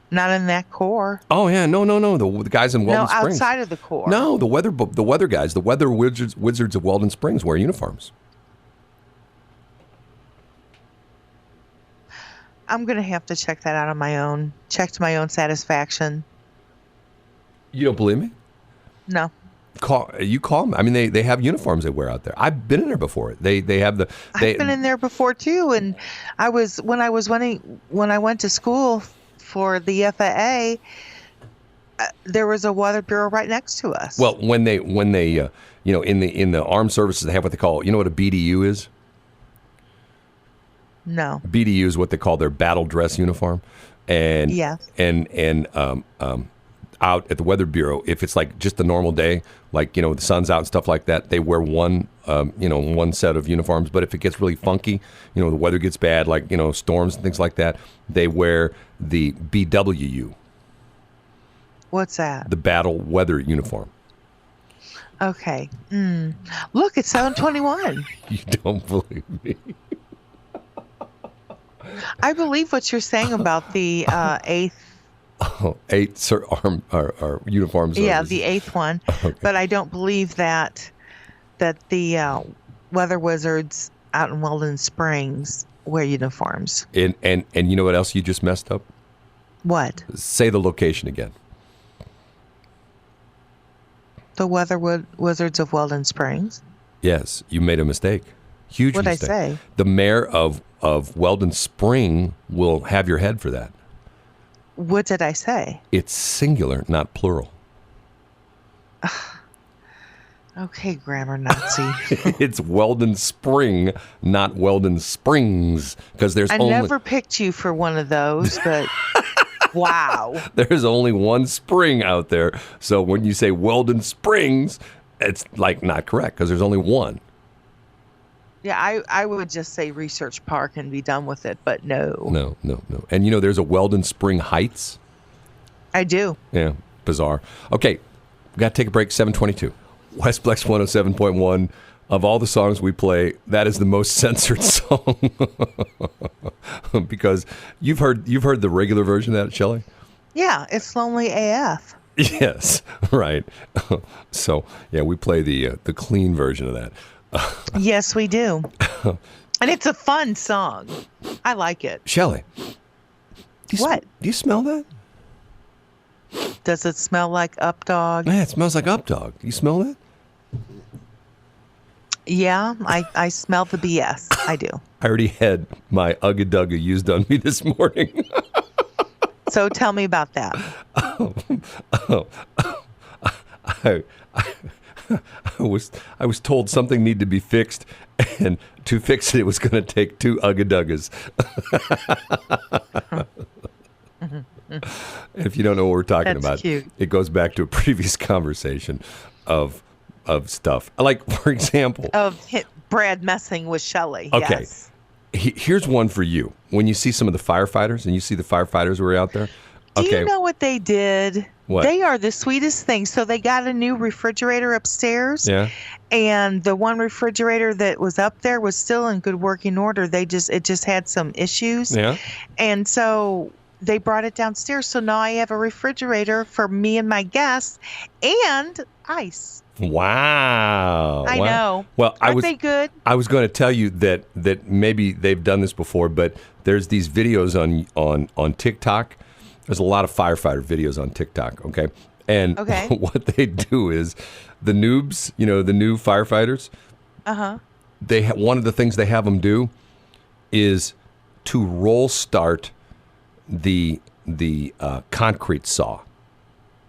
Not in that Corps. Oh yeah, no. The guys in Weldon No, Springs. outside of the Corps. No, the weather guys, the weather wizards of Weldon Springs wear uniforms. I'm going to have to check that out on my own. Check to my own satisfaction. You don't believe me? No. Call me. I mean, they have uniforms they wear out there. I've been in there before. They have the. I've been in there before too, and when I went to school for the FAA, there was a weather bureau right next to us. Well, when they in the armed services, they have what they call, you know what a BDU is? No. BDU is what they call their battle dress uniform, and yes. and out at the weather bureau, if it's like just a normal day, like the sun's out and stuff like that, they wear one set of uniforms. But if it gets really funky, the weather gets bad, like storms and things like that, they wear the BWU. What's that? The battle weather uniform. Okay. Look, it's 7:21. You don't believe me? I believe what you're saying about the 8th. Oh, 8th or uniform service. Yeah, the 8th one. Okay. But I don't believe that the weather wizards out in Weldon Springs wear uniforms. And you know what else you just messed up? What? Say the location again. The weather wizards of Weldon Springs. Yes, you made a mistake. Huge What'd mistake. I say? The mayor of Weldon Spring will have your head for that. What did I say? It's singular, not plural. Okay, grammar Nazi. It's Weldon Spring, not Weldon Springs, because there's I only... never picked you for one of those, but wow. There's only one spring out there. So when you say Weldon Springs, it's like not correct because there's only one. Yeah, I would just say Research Park and be done with it, but no. No. And there's a Weldon Spring Heights. I do. Yeah, bizarre. Okay, we got to take a break. 7:22. Westplex 107.1. Of all the songs we play, that is the most censored song because you've heard the regular version of that, Shelley? Yeah, it's Lonely AF. Yes, right. So yeah, we play the clean version of that. Yes, we do. And it's a fun song. I like it. Shelley. What? Do you smell that? Does it smell like Updog? Yeah, it smells like Updog. You smell that? Yeah, I smell the BS. I do. I already had my Uga Dugas used on me this morning. So tell me about that. I was told something needed to be fixed, and to fix it, it was going to take 2 Uga Dugas. If you don't know what we're talking about, cute. It goes back to a previous conversation of stuff. Like, for example... Of Brad messing with Shelley. Okay. Yes. Here's one for you. When you see some of the firefighters, and you see the firefighters who are out there... Do you know what they did? What? They are the sweetest thing. So they got a new refrigerator upstairs. Yeah. And the one refrigerator that was up there was still in good working order. It just had some issues. Yeah. And so they brought it downstairs. So now I have a refrigerator for me and my guests and ice. Wow. I know. Well, Aren't they good? I was going to tell you that maybe they've done this before, but there's these videos on TikTok. There's a lot of firefighter videos on TikTok, okay? And what they do is the noobs, the new firefighters, one of the things they have them do is to roll start the concrete saw.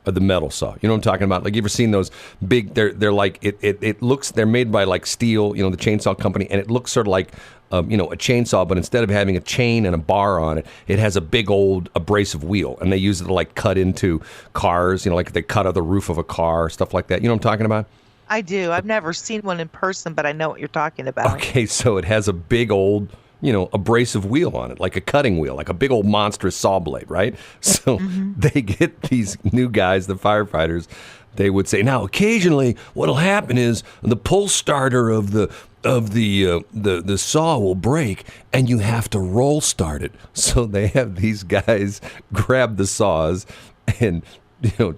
The metal saw. You know what I'm talking about? Like, you ever seen those big, they're like, it looks, they're made by like steel, the chainsaw company, and it looks sort of like, a chainsaw, but instead of having a chain and a bar on it, it has a big old abrasive wheel, and they use it to like cut into cars, like they cut out the roof of a car, stuff like that. You know what I'm talking about? I do. I've never seen one in person, but I know what you're talking about. Okay, so it has a big old, abrasive wheel on it, like a cutting wheel, like a big old monstrous saw blade, right? So they get these new guys, the firefighters, they would say, now occasionally what'll happen is the pull starter of the saw will break and you have to roll start it. So they have these guys grab the saws and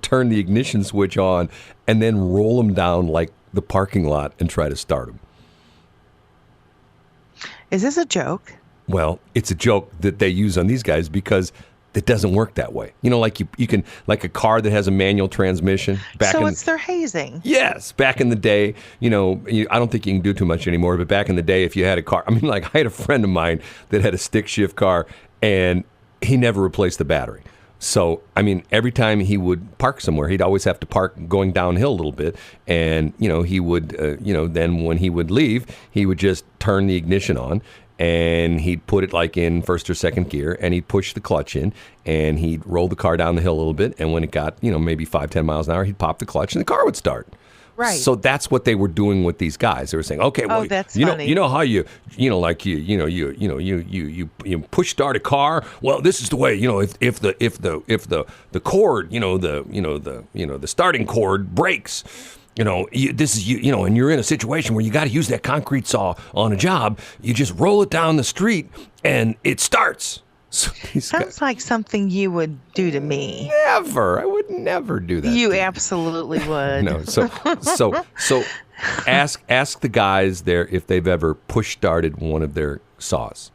turn the ignition switch on and then roll them down like the parking lot and try to start them. Is this a joke? Well, it's a joke that they use on these guys because it doesn't work that way. Like you can, like a car that has a manual transmission. So it's their hazing. Yes. Back in the day, I don't think you can do too much anymore, but back in the day, if you had a car, I had a friend of mine that had a stick shift car and he never replaced the battery. So, every time he would park somewhere, he'd always have to park going downhill a little bit. And, he would, then when he would leave, he would just turn the ignition on and he'd put it like in first or second gear and he'd push the clutch in and he'd roll the car down the hill a little bit. And when it got, maybe 5-10 miles an hour, he'd pop the clutch and the car would start. Right. So that's what they were doing with these guys. They were saying, okay, well, that's funny. Funny. You know how you push start a car. Well, this is the way. If the cord, the starting cord breaks. This is and you're in a situation where you got to use that concrete saw on a job. You just roll it down the street and it starts. So Sounds like something you would do to me. Never. I would never do that. You absolutely would. No. So ask the guys there if they've ever push started one of their saws.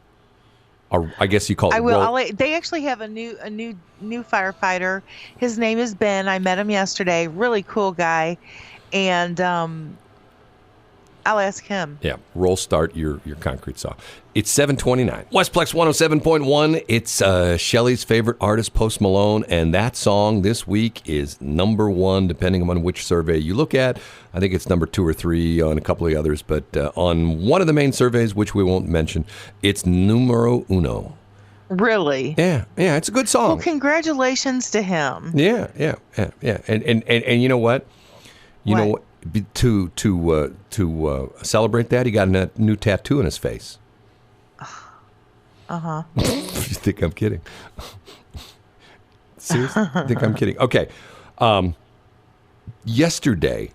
Or I guess you call it. I will. They actually have a new firefighter. His name is Ben. I met him yesterday. Really cool guy, and I'll ask him. Yeah, roll start your concrete saw. It's 7:29. Westplex 107.1. It's Shelley's favorite artist, Post Malone, and that song this week is number 1, depending on which survey you look at. I think it's number 2 or 3 on a couple of others, but on one of the main surveys, which we won't mention, it's numero uno. Really? Yeah, it's a good song. Well, congratulations to him. Yeah. And you know what? You know what? To celebrate that, he got a new tattoo in his face. Uh-huh. You think I'm kidding? Seriously? You think I'm kidding? Okay. Yesterday,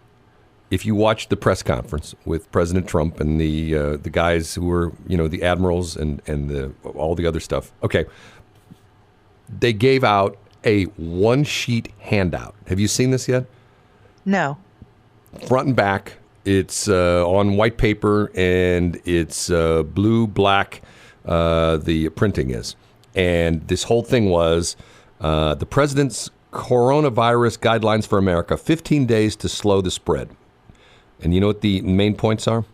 if you watched the press conference with President Trump and the guys who were, the admirals and all the other stuff. Okay. They gave out a 1-sheet handout. Have you seen this yet? No. Front and back. It's on white paper and it's blue, black. The printing is. And this whole thing was the president's coronavirus guidelines for America, 15 days to slow the spread. And you know what the main points are?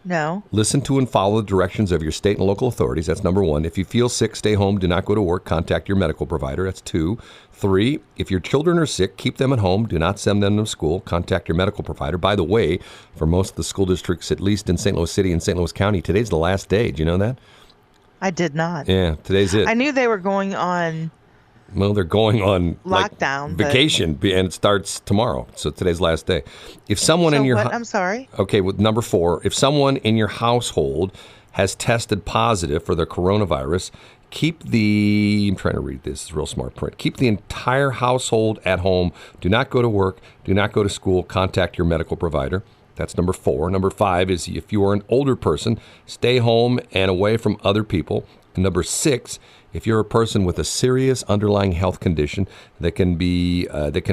No. Listen to and follow the directions of your state and local authorities. That's number 1. If you feel sick, stay home. Do not go to work. Contact your medical provider. That's 2. 3, if your children are sick, keep them at home. Do not send them to school. Contact your medical provider. By the way, for most of the school districts, at least in St. Louis City and St. Louis County, today's the last day. Do you know that? I did not. Yeah, today's it. I knew they were going on. Well, they're going on lockdown, vacation, and it starts tomorrow. So today's last day. If someone in your I'm sorry. Okay, with number 4, if someone in your household has tested positive for the coronavirus, I'm trying to read this. It's real smart print. Keep the entire household at home. Do not go to work. Do not go to school. Contact your medical provider. That's number 4. Number 5 is if you are an older person, stay home and away from other people. And number 6, if you're a person with a serious underlying health condition that can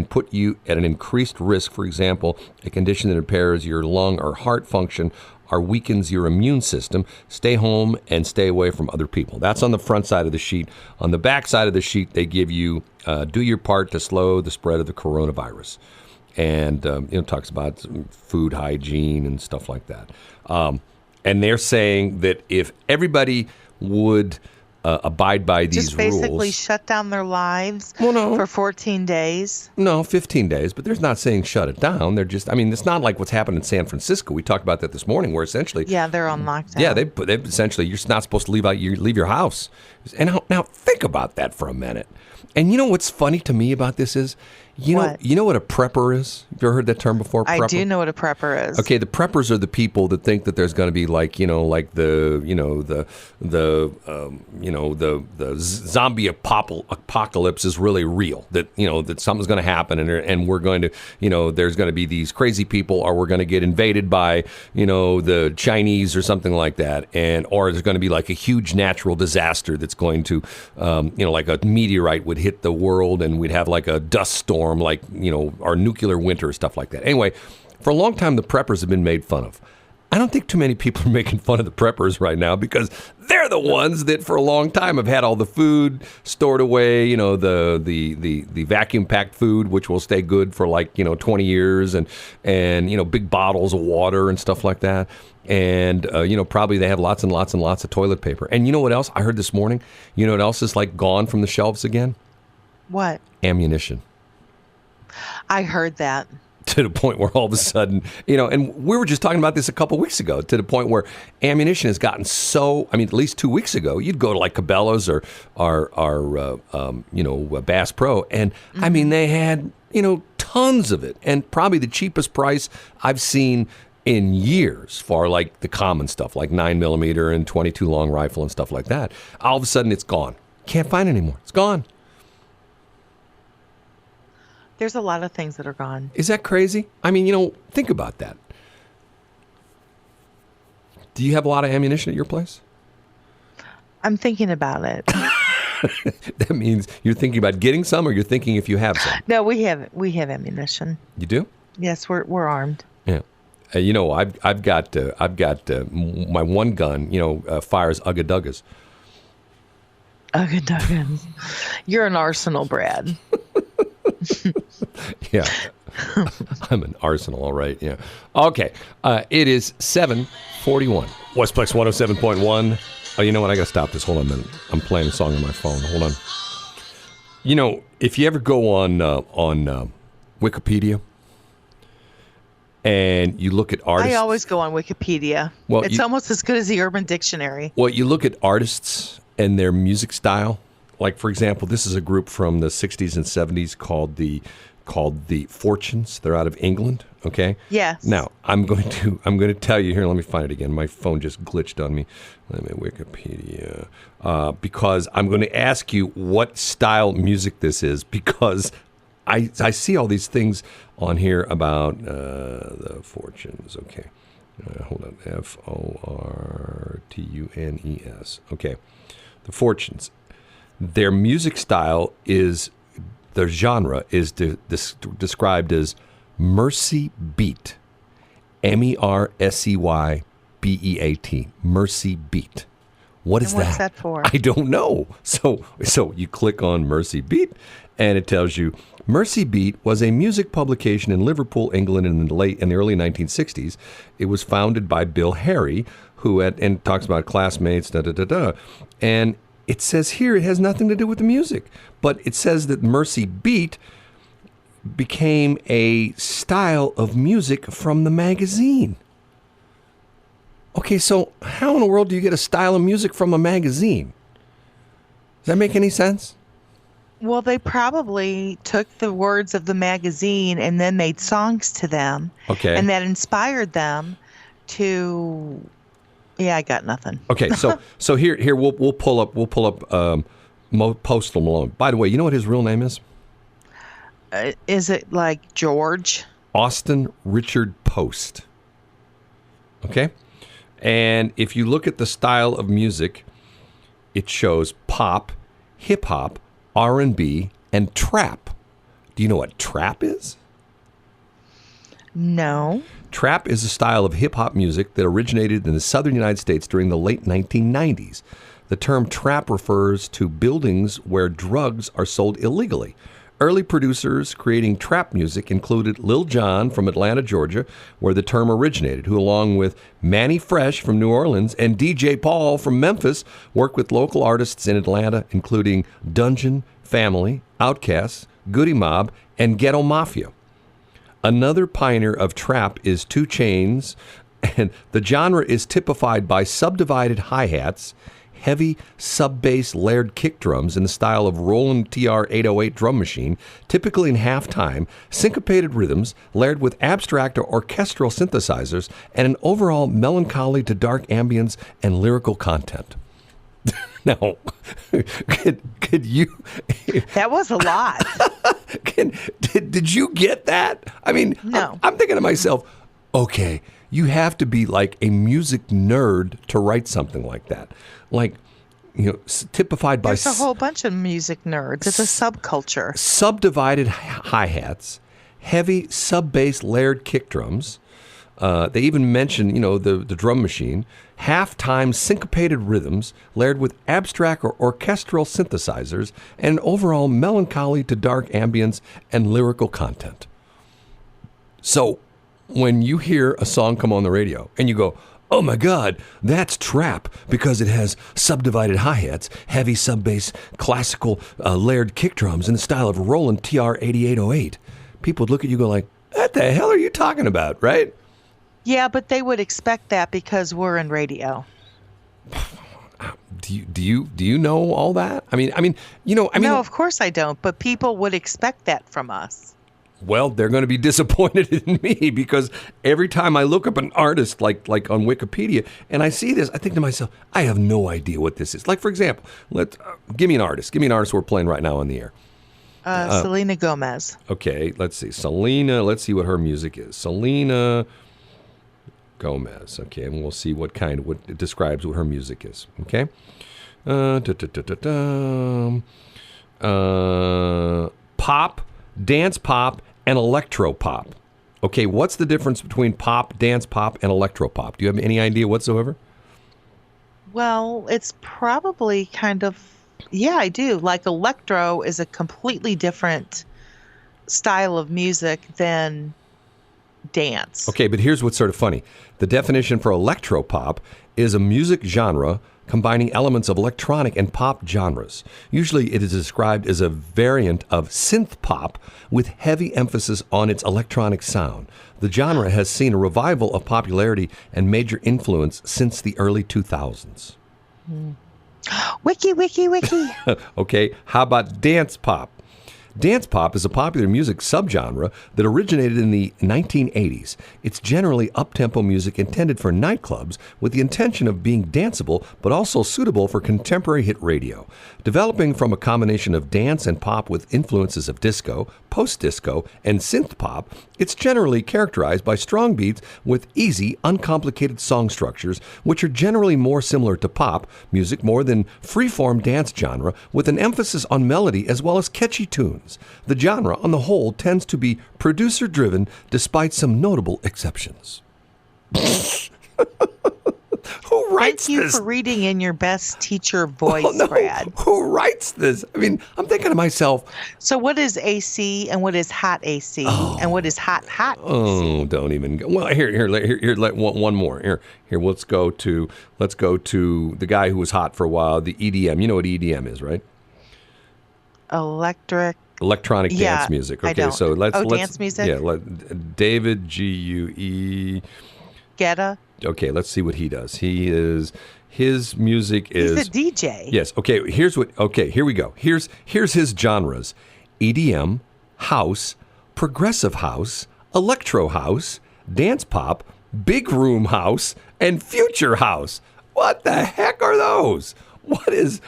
put you at an increased risk, for example, a condition that impairs your lung or heart function or weakens your immune system, stay home and stay away from other people. That's on the front side of the sheet. On the back side of the sheet, they give you do your part to slow the spread of the coronavirus. And it talks about food hygiene and stuff like that. And they're saying that if everybody would abide by these rules. Just basically shut down their lives for 14 days? No, 15 days. But they're not saying shut it down. They're just, it's not like what's happened in San Francisco. We talked about that this morning where essentially. Yeah, they're on lockdown. Yeah, they essentially, you're not supposed to leave your house. And now think about that for a minute. And you know what's funny to me about this is, What? You know what a prepper is? Have you ever heard that term before? I Prepper? do know what a prepper is. Okay, the preppers are the people that think that there's going to be like the zombie apocalypse is really real. That something's going to happen and we're going to there's going to be these crazy people, or we're going to get invaded by the Chinese or something like that, or there's going to be like a huge natural disaster that's going to like a meteorite would hit the world and we'd have like a dust storm, like our nuclear winter, stuff like that. Anyway, for a long time the preppers have been made fun of. I don't think too many people are making fun of the preppers right now, because they're the ones that for a long time have had all the food stored away, the vacuum packed food, which will stay good for like 20 years, and big bottles of water and stuff like that. And probably they have lots and lots and lots of toilet paper. And you know what else I heard this morning? You know what else is like gone from the shelves again? What? Ammunition. I heard that. To the point where all of a sudden, and we were just talking about this a couple weeks ago, to the point where ammunition has gotten so, at least 2 weeks ago, you'd go to like Cabela's or Bass Pro, and they had, tons of it, and probably the cheapest price I've seen in years for like the common stuff, like 9mm and 22 long rifle and stuff like that. All of a sudden it's gone. Can't find it anymore. It's gone. There's a lot of things that are gone. Is that crazy? Think about that. Do you have a lot of ammunition at your place? I'm thinking about it. That means you're thinking about getting some, or you're thinking if you have some? No, we have ammunition. You do? Yes, we're armed. Yeah. I've got my one gun, fires Uga Dugas. Uga Dugas. You're an arsenal, Brad. Yeah. I'm an arsenal, all right. Yeah. Okay. It is 7:41. Westplex 107.1. Oh, you know what? I got to stop this. Hold on a minute. I'm playing a song on my phone. Hold on. If you ever go on Wikipedia and you look at artists. I always go on Wikipedia. Well, it's almost as good as the Urban Dictionary. Well, you look at artists and their music style. Like, for example, this is a group from the 60s and 70s called the Fortunes. They're out of England, okay? Yes. Now, I'm going to tell you here, let me find it again. My phone just glitched on me. Let me Wikipedia. Because I'm going to ask you what style music this is, because I see all these things on here about the Fortunes, okay? Hold on. Fortunes. Okay. The Fortunes. Their music style their genre is described as Mercy Beat. MERSEYBEAT. Mercy Beat. What is that? What's that for? I don't know. So you click on Mercy Beat, and it tells you Mercy Beat was a music publication in Liverpool, England, in the early 1960s. It was founded by Bill Harry, and talks about classmates, and it says here it has nothing to do with the music, but it says that Mercy Beat became a style of music from the magazine. Okay, so how in the world do you get a style of music from a magazine? Does that make any sense? Well, they probably took the words of the magazine and then made songs to them. Okay. And that inspired them to... Yeah, I got nothing. Okay, so here we'll pull up Postal Malone. By the way, you know what his real name is? Is it like George? Austin Richard Post. Okay? And if you look at the style of music, it shows pop, hip hop, R&B, and trap. Do you know what trap is? No. Trap is a style of hip-hop music that originated in the southern United States during the late 1990s. The term trap refers to buildings where drugs are sold illegally. Early producers creating trap music included Lil Jon from Atlanta, Georgia, where the term originated, who along with Manny Fresh from New Orleans and DJ Paul from Memphis worked with local artists in Atlanta, including Dungeon, Family, Outkast, Goody Mob, and Ghetto Mafia. Another pioneer of trap is 2 Chainz, and the genre is typified by subdivided hi-hats, heavy sub-bass layered kick drums in the style of Roland TR-808 drum machine, typically in half-time, syncopated rhythms layered with abstract or orchestral synthesizers, and an overall melancholy to dark ambience and lyrical content. Now, could you... That was a lot. Did you get that? I mean, No. I'm thinking to myself, okay, you have to be like a music nerd to write something like that. Like, typified by... There's a whole bunch of music nerds. It's a subculture. Subdivided hi-hats, heavy sub-bass layered kick drums. They even mention, the drum machine, half-time syncopated rhythms layered with abstract or orchestral synthesizers, and an overall melancholy to dark ambience and lyrical content. So when you hear a song come on the radio and you go, oh my God, that's trap because it has subdivided hi-hats, heavy sub-bass, classical layered kick drums in the style of Roland TR-8808. People would look at you and go like, what the hell are you talking about, right? Yeah, but they would expect that because we're in radio. Do you know all that? I mean, No, of course I don't. But people would expect that from us. Well, they're going to be disappointed in me because every time I look up an artist like on Wikipedia and I see this, I think to myself, I have no idea what this is. Like, for example, give me an artist. Give me an artist we're playing right now on the air. Selena Gomez. Okay, let's see. Selena, let's see what her music is. Selena Gomez. Okay, and we'll see what it describes what her music is. Okay. Pop, dance pop, and electro pop. Okay, what's the difference between pop, dance pop, and electro pop? Do you have any idea whatsoever? Well, it's probably kind of, yeah, I do. Like electro is a completely different style of music than dance. Okay, but here's what's sort of funny. The definition for electro pop is a music genre combining elements of electronic and pop genres. Usually it is described as a variant of synth pop with heavy emphasis on its electronic sound. The genre has seen a revival of popularity and major influence since the early 2000s. Wiki, wiki, wiki. Okay, how about dance pop? Dance pop is a popular music subgenre that originated in the 1980s. It's generally up-tempo music intended for nightclubs with the intention of being danceable but also suitable for contemporary hit radio. Developing from a combination of dance and pop with influences of disco, post-disco, and synth pop, it's generally characterized by strong beats with easy, uncomplicated song structures, which are generally more similar to pop music more than free-form dance genre, with an emphasis on melody as well as catchy tunes. The genre, on the whole, tends to be producer-driven, despite some notable exceptions. Who writes Thank you this? for reading in your best teacher voice, Oh, no. Brad. Who writes this? I mean, I'm thinking to myself, So what is AC and what is hot AC and what is hot AC? oh, don't even go. Well, here, let one more. Here, let's go to the guy who was hot for a while, the EDM. You know what EDM is, right? Electronic dance music. Okay, I don't. so let's dance music? Yeah, David GUE. Guetta. Okay, let's see what he does. His music is... He's a DJ. Yes. Okay. Here we go. Here's his genres: EDM, house, progressive house, electro house, dance pop, big room house, and future house. What the heck are those? What is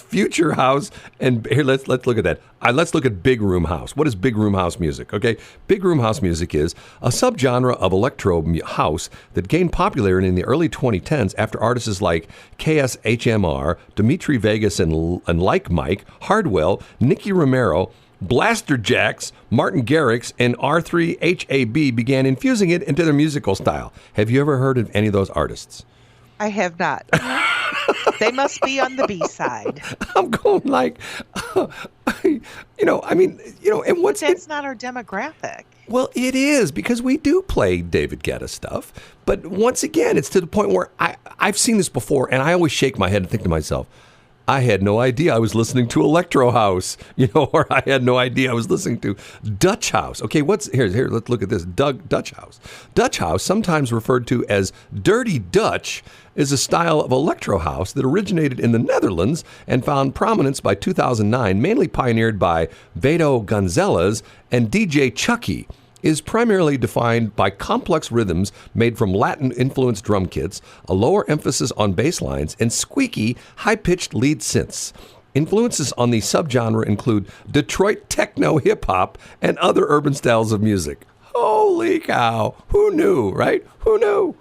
future house? And here, let's look at that. Let's look at big room house. What is big room house music? Okay, big room house music is a subgenre of electro house that gained popularity in the early 2010s after artists like KSHMR, Dimitri Vegas, and Like Mike, Hardwell, Nicky Romero, Blaster Jacks, Martin Garrix, and R3HAB began infusing it into their musical style. Have you ever heard of any of those artists? I have not. They must be on the B side. I'm going like, and what's That's not our demographic. Well, it is, because we do play David Guetta stuff. But once again, it's to the point where I've seen this before, and I always shake my head and think to myself, I had no idea I was listening to electro house, or I had no idea I was listening to Dutch house. Okay, here, let's look at this. Dutch house. Dutch house, sometimes referred to as dirty Dutch, is a style of electro house that originated in the Netherlands and found prominence by 2009, mainly pioneered by Beto Gonzalez and DJ Chucky. Is primarily defined by complex rhythms made from Latin-influenced drum kits, a lower emphasis on bass lines, and squeaky, high-pitched lead synths. Influences on the subgenre include Detroit techno hip-hop and other urban styles of music. Holy cow. Who knew, right? Who knew?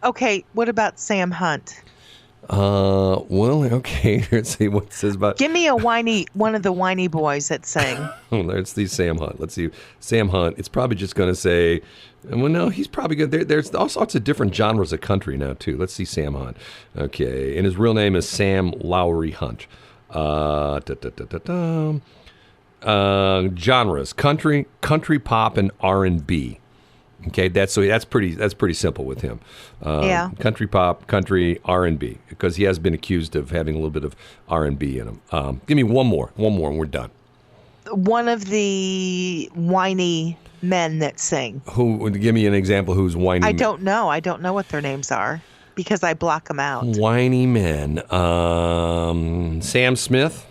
Okay, what about Sam Hunt? Well, okay. Let's see what it says about. Give me one of the whiny boys that sang. Let's see Sam Hunt. Let's see Sam Hunt. It's probably just going to say, well, no, he's probably good. There's all sorts of different genres of country now too. Let's see Sam Hunt. Okay, and his real name is Sam Lowry Hunt. Genres: country pop, and R&B. Okay, that's pretty simple with him. Yeah. Country pop, country R&B, because he has been accused of having a little bit of R&B in him. Give me one more, and we're done. One of the whiny men that sing. Give me an example. Who's whiny? I don't know. I don't know what their names are because I block them out. Whiny men. Sam Smith.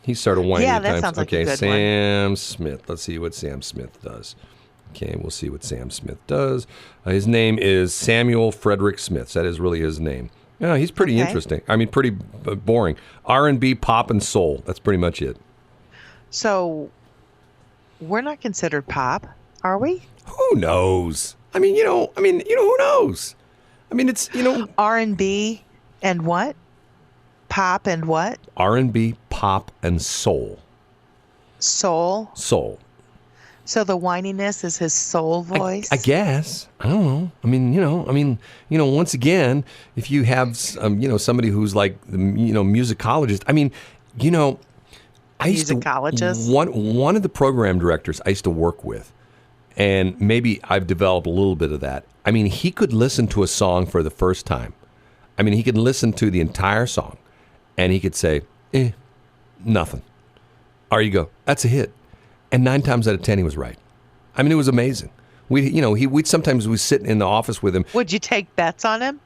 He started whiny. Yeah, at that times. sounds like okay, a good Sam Smith. Let's see what Sam Smith does. Okay, we'll see what Sam Smith does. His name is Samuel Frederick Smith. That is really his name. Yeah, he's pretty interesting. I mean, pretty boring. R&B, pop, and soul. That's pretty much it. So, we're not considered pop, are we? Who knows? Who knows? I mean, it's, R&B and what? Pop and what? R&B, pop, and soul. Soul? Soul. So the whininess is his soul voice? I guess. I don't know. Once again, if you have, somebody who's like, musicologist. I used Musicologist? to, one of the program directors I used to work with, and maybe I've developed a little bit of that. I mean, he could listen to a song for the first time. I mean, he could listen to the entire song, and he could say, nothing. Or you go, that's a hit. And 9 times out of 10, he was right. I mean, it was amazing. We'd sometimes sit in the office with him. Would you take bets on him?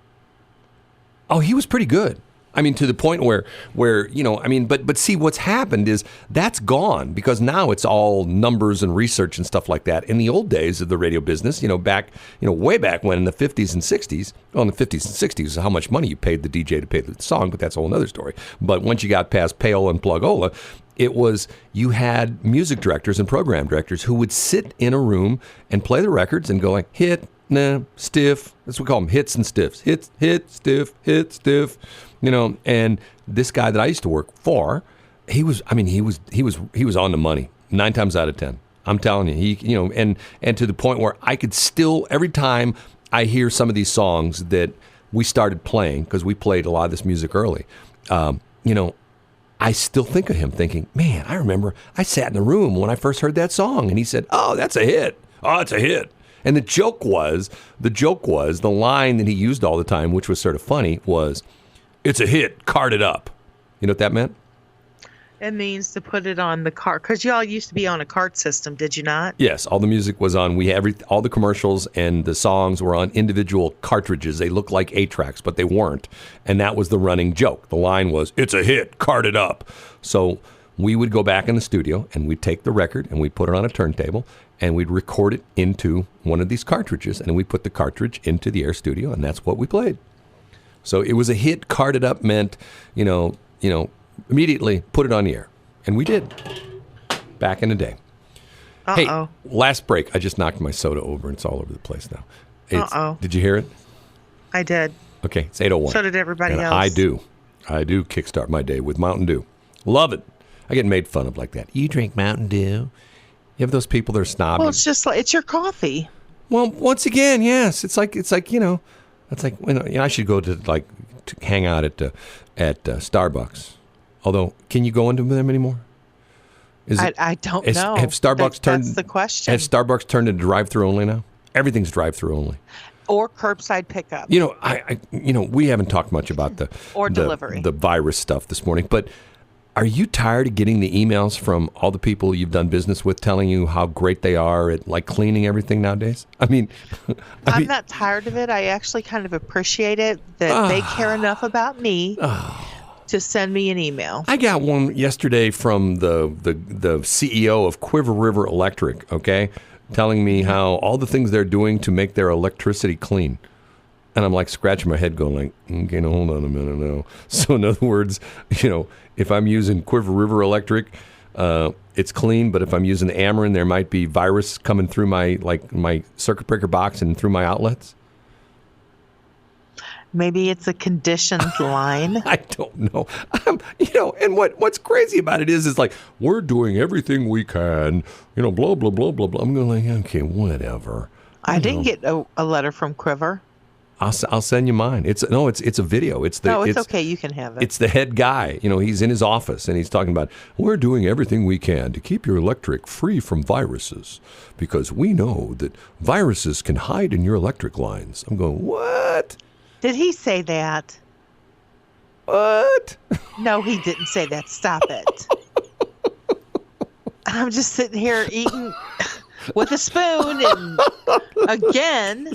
Oh, he was pretty good. I mean, to the point where but see, what's happened is that's gone because now it's all numbers and research and stuff like that. In the old days of the radio business, way back when in the 50s and 60s, well, in the 50s and 60s, how much money you paid the DJ to play the song, but that's a whole other story. But once you got past payola and plugola, it was you had music directors and program directors who would sit in a room and play the records and go like, hit, nah, stiff. That's what we call them, hits and stiffs. Hit, stiff, hit, stiff. And this guy that I used to work for, he was on the money 9 times out of 10. I'm telling you, and to the point where I could still, every time I hear some of these songs that we started playing, because we played a lot of this music early, I still think of him thinking, man, I remember I sat in the room when I first heard that song, and he said, oh, that's a hit. Oh, it's a hit. And the joke was, the line that he used all the time, which was sort of funny, was, it's a hit, cart it up. You know what that meant? It means to put it on the cart, because you all used to be on a cart system, did you not? Yes, all the music was on. All the commercials and the songs were on individual cartridges. They looked like 8-tracks, but they weren't. And that was the running joke. The line was, it's a hit, cart it up. So we would go back in the studio, and we'd take the record, and we'd put it on a turntable, and we'd record it into one of these cartridges, and we'd put the cartridge into the Air Studio, and that's what we played. So it was a hit, carted up meant, immediately put it on the air. And we did, back in the day. Uh-oh. Hey, last break. I just knocked my soda over, and it's all over the place now. Uh-oh. Did you hear it? I did. Okay, it's 8:01. So did everybody and else. I do kickstart my day with Mountain Dew. Love it. I get made fun of like that. You drink Mountain Dew? You have those people that are snobby. Well, it's just like, it's your coffee. Well, once again, yes. It's like I should go to hang out at Starbucks. Although, can you go into them anymore? I don't know. Have Starbucks turned? That's the question. Has Starbucks turned into drive-through only now? Everything's drive-through only. Or curbside pickup. We haven't talked much about Or delivery. the virus stuff this morning, but are you tired of getting the emails from all the people you've done business with telling you how great they are at like cleaning everything nowadays? I'm not tired of it. I actually kind of appreciate it that they care enough about me to send me an email. I got one yesterday from the CEO of Quiver River Electric, okay, telling me how all the things they're doing to make their electricity clean. And I'm like scratching my head going like, okay, no, hold on a minute now. So in other words, if I'm using Quiver River Electric, it's clean, but if I'm using Ameren, there might be virus coming through my circuit breaker box and through my outlets. Maybe it's a conditioned line. I don't know. And what's crazy about it is like, we're doing everything we can, blah, blah, blah, blah, blah. I'm going like, okay, whatever. I didn't get a letter from Quiver. I'll send you mine. It's a video. It's okay. You can have it. It's the head guy. He's in his office and he's talking about, we're doing everything we can to keep your electric free from viruses because we know that viruses can hide in your electric lines. I'm going, what? Did he say that? What? No, he didn't say that. Stop it. I'm just sitting here eating with a spoon and again.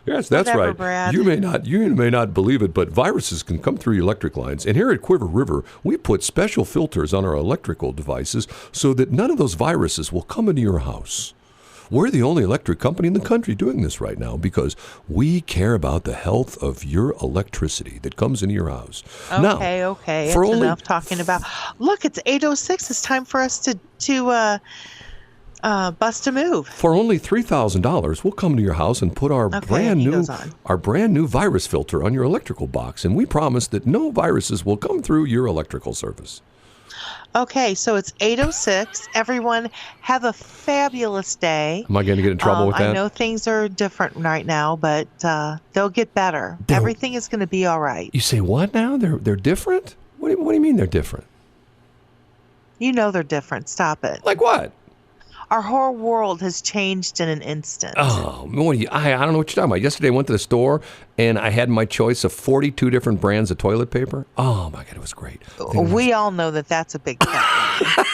Yes, that's Whatever, right. Brad. You may not believe it, but viruses can come through your electric lines. And here at Quiver River, we put special filters on our electrical devices so that none of those viruses will come into your house. We're the only electric company in the country doing this right now because we care about the health of your electricity that comes into your house. Okay. It's enough talking about. Look, it's 8:06. It's time for us to bust a move. For only $3,000, we'll come to your house and put our brand new virus filter on your electrical box, and we promise that no viruses will come through your electrical service. Okay, so it's 8:06. Everyone, have a fabulous day. Am I going to get in trouble with that? I know things are different right now, but they'll get better. Everything is going to be all right. You say what now? They're different? What do you mean they're different? You know they're different. Stop it. Like what? Our whole world has changed in an instant. Oh, I don't know what you're talking about. Yesterday I went to the store and I had my choice of 42 different brands of toilet paper. Oh my God, it was great. We all know that that's a big fat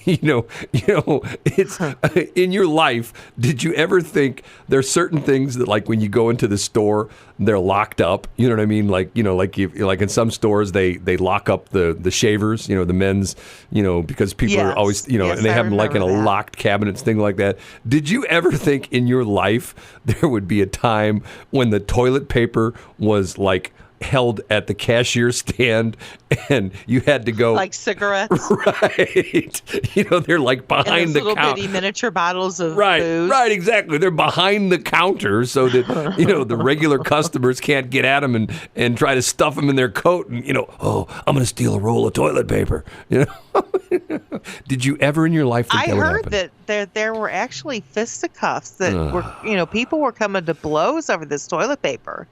it's in your life. Did you ever think there's certain things that, like, when you go into the store, they're locked up? You know what I mean? Like in some stores, they lock up the shavers. The men's. Because people are always and they have them like in a locked cabinets, thing like that. Did you ever think in your life there would be a time when the toilet paper was like held at the cashier stand and you had to go like cigarettes, right? They're like behind the little counter, bitty miniature bottles of booze. Right, exactly. They're behind the counter so that the regular customers can't get at them and try to stuff them in their coat and I'm going to steal a roll of toilet paper. Did you ever in your life think that would happen? I heard that there were actually fisticuffs that were people were coming to blows over this toilet paper.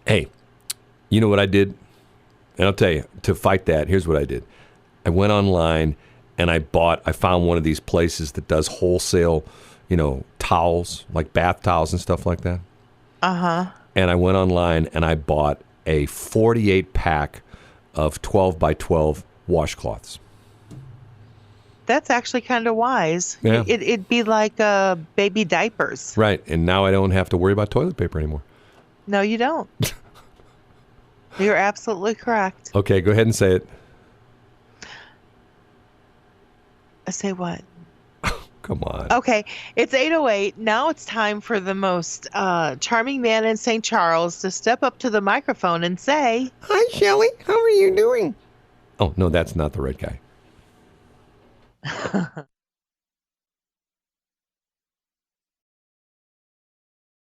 Hey. You know what I did? And I'll tell you, to fight that, here's what I did. I went online and I found one of these places that does wholesale, towels, like bath towels and stuff like that. Uh-huh. And I went online and I bought a 48-pack of 12 by 12 washcloths. That's actually kind of wise. Yeah. It'd be like baby diapers. Right. And now I don't have to worry about toilet paper anymore. No, you don't. You're absolutely correct. Okay, go ahead and say it. Say what? Come on. Okay, it's 8:08. Now it's time for the most charming man in St. Charles to step up to the microphone and say, "Hi, Shelley. How are you doing?" Oh, no, that's not the right guy.